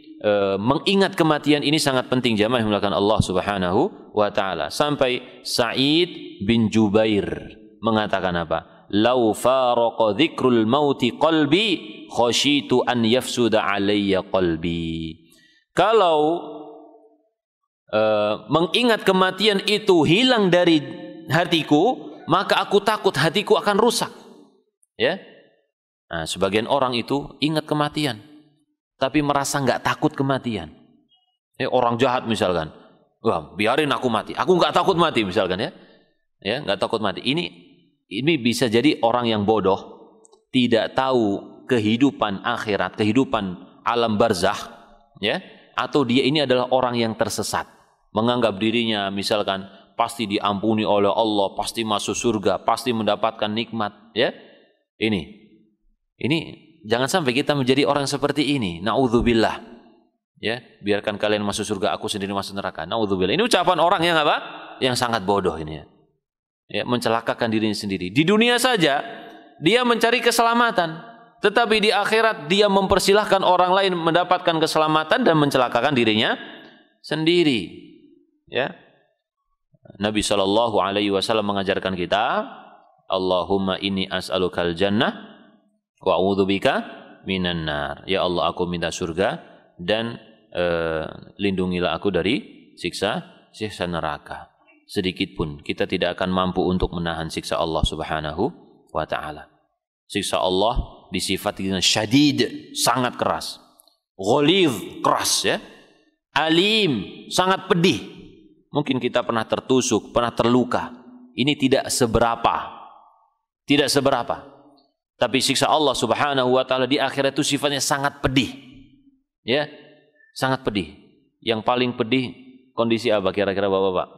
mengingat kematian ini sangat penting jamaah yang dimuliakan Allah Subhanahu wa taala. Sampai Sa'id bin Jubair mengatakan apa? Lau faraqa dzikrul mauti qalbi khasyitu an yafsuda alayya qalbi. Kalau mengingat kematian itu hilang dari hatiku, maka aku takut hatiku akan rusak. Ya. Nah, sebagian orang itu ingat kematian tapi merasa enggak takut kematian. Orang jahat misalkan, wah, biarin aku mati. Aku enggak takut mati misalkan, ya. Ya, enggak takut mati. Ini bisa jadi orang yang bodoh, tidak tahu kehidupan akhirat, kehidupan alam barzakh, ya, atau dia ini adalah orang yang tersesat, menganggap dirinya misalkan pasti diampuni oleh Allah, pasti masuk surga, pasti mendapatkan nikmat, ya. Ini jangan sampai kita menjadi orang seperti ini. Naudzubillah. Ya, biarkan kalian masuk surga, aku sendiri masuk neraka. Naudzubillah. Ini ucapan orang yang apa? Yang sangat bodoh ini, ya. Ya, mencelakakan dirinya sendiri. Di dunia saja dia mencari keselamatan, tetapi di akhirat dia mempersilahkan orang lain mendapatkan keselamatan dan mencelakakan dirinya sendiri. Ya. Nabi Shallallahu Alaihi Wasallam mengajarkan kita, Allahumma inni as'alukal jannah wa a'udzubika minan nar. Ya Allah, aku minta surga dan lindungilah aku dari siksa neraka. Sedikit pun kita tidak akan mampu untuk menahan siksa Allah Subhanahu wa taala. Siksa Allah disifati dengan syadid, sangat keras. Ghalidh, keras, ya. Alim, sangat pedih. Mungkin kita pernah tertusuk, pernah terluka. Ini tidak seberapa. Tidak seberapa. Tapi siksa Allah Subhanahu wa taala di akhirat itu sifatnya sangat pedih. Ya, sangat pedih. Yang paling pedih kondisi apa kira-kira Bapak-bapak?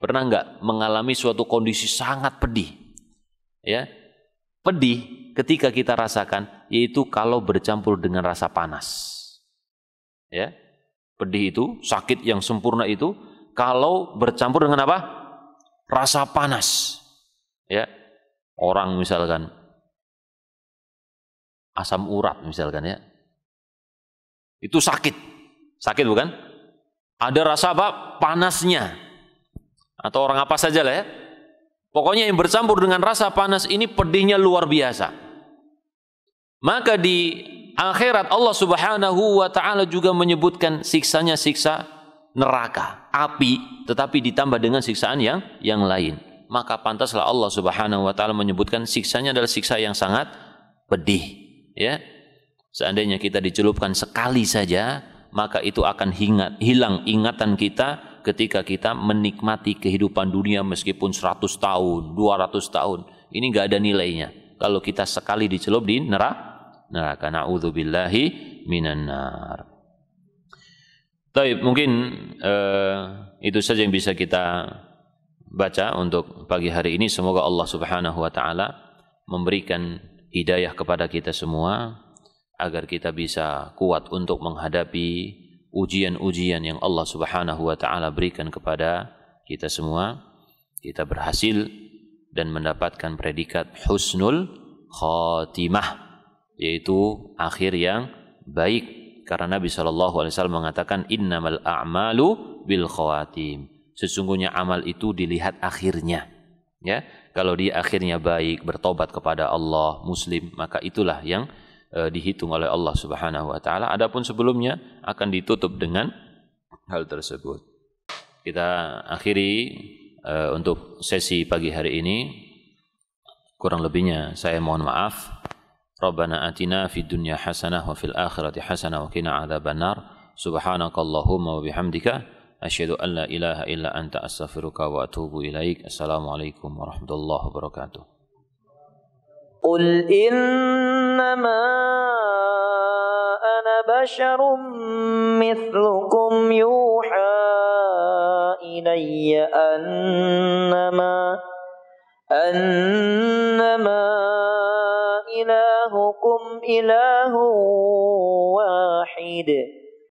Pernah enggak mengalami suatu kondisi sangat pedih? Ya. Pedih ketika kita rasakan yaitu kalau bercampur dengan rasa panas. Ya. Pedih itu, sakit yang sempurna itu kalau bercampur dengan apa? Rasa panas. Ya. Orang misalkan asam urat misalkan, ya. Itu sakit. Sakit bukan? Ada rasa apa? Panasnya. Atau orang apa saja lah ya. Pokoknya yang bercampur dengan rasa panas ini pedihnya luar biasa. Maka di akhirat Allah Subhanahu wa taala juga menyebutkan siksanya siksa neraka, api, tetapi ditambah dengan siksaan yang lain. Maka pantaslah Allah Subhanahu wa taala menyebutkan siksanya adalah siksa yang sangat pedih, ya. Seandainya kita dicelupkan sekali saja, maka itu akan hilang ingatan kita ketika kita menikmati kehidupan dunia meskipun 100 tahun, 200 tahun. Ini enggak ada nilainya kalau kita sekali dicelup di neraka. Na'udzubillahi minan nar. Baik, mungkin itu saja yang bisa kita baca untuk pagi hari ini. Semoga Allah Subhanahu wa taala memberikan hidayah kepada kita semua agar kita bisa kuat untuk menghadapi ujian-ujian yang Allah Subhanahu wa taala berikan kepada kita semua. Kita berhasil dan mendapatkan predikat husnul khatimah, yaitu akhir yang baik, karena Nabi sallallahu alaihi wasallam mengatakan innamal a'malu bil khawatim. Sesungguhnya amal itu dilihat akhirnya, ya. Kalau dia akhirnya baik, bertobat kepada Allah, muslim, maka itulah yang dihitung oleh Allah Subhanahu wa taala. Adapun sebelumnya akan ditutup dengan hal tersebut. Kita akhiri untuk sesi pagi hari ini. Kurang lebihnya saya mohon maaf. Rabbana atina fid dunya hasanah wa fil akhirati hasanah wa qina adzabannar. Subhanakallahumma wa bihamdika asyhadu an la ilaha illa anta astaghfiruka wa atubu ilaik. Assalamualaikum warahmatullahi wabarakatuh. قل إنما أنا بشر مثلكم يوحى إلي أنما إلهكم إله واحد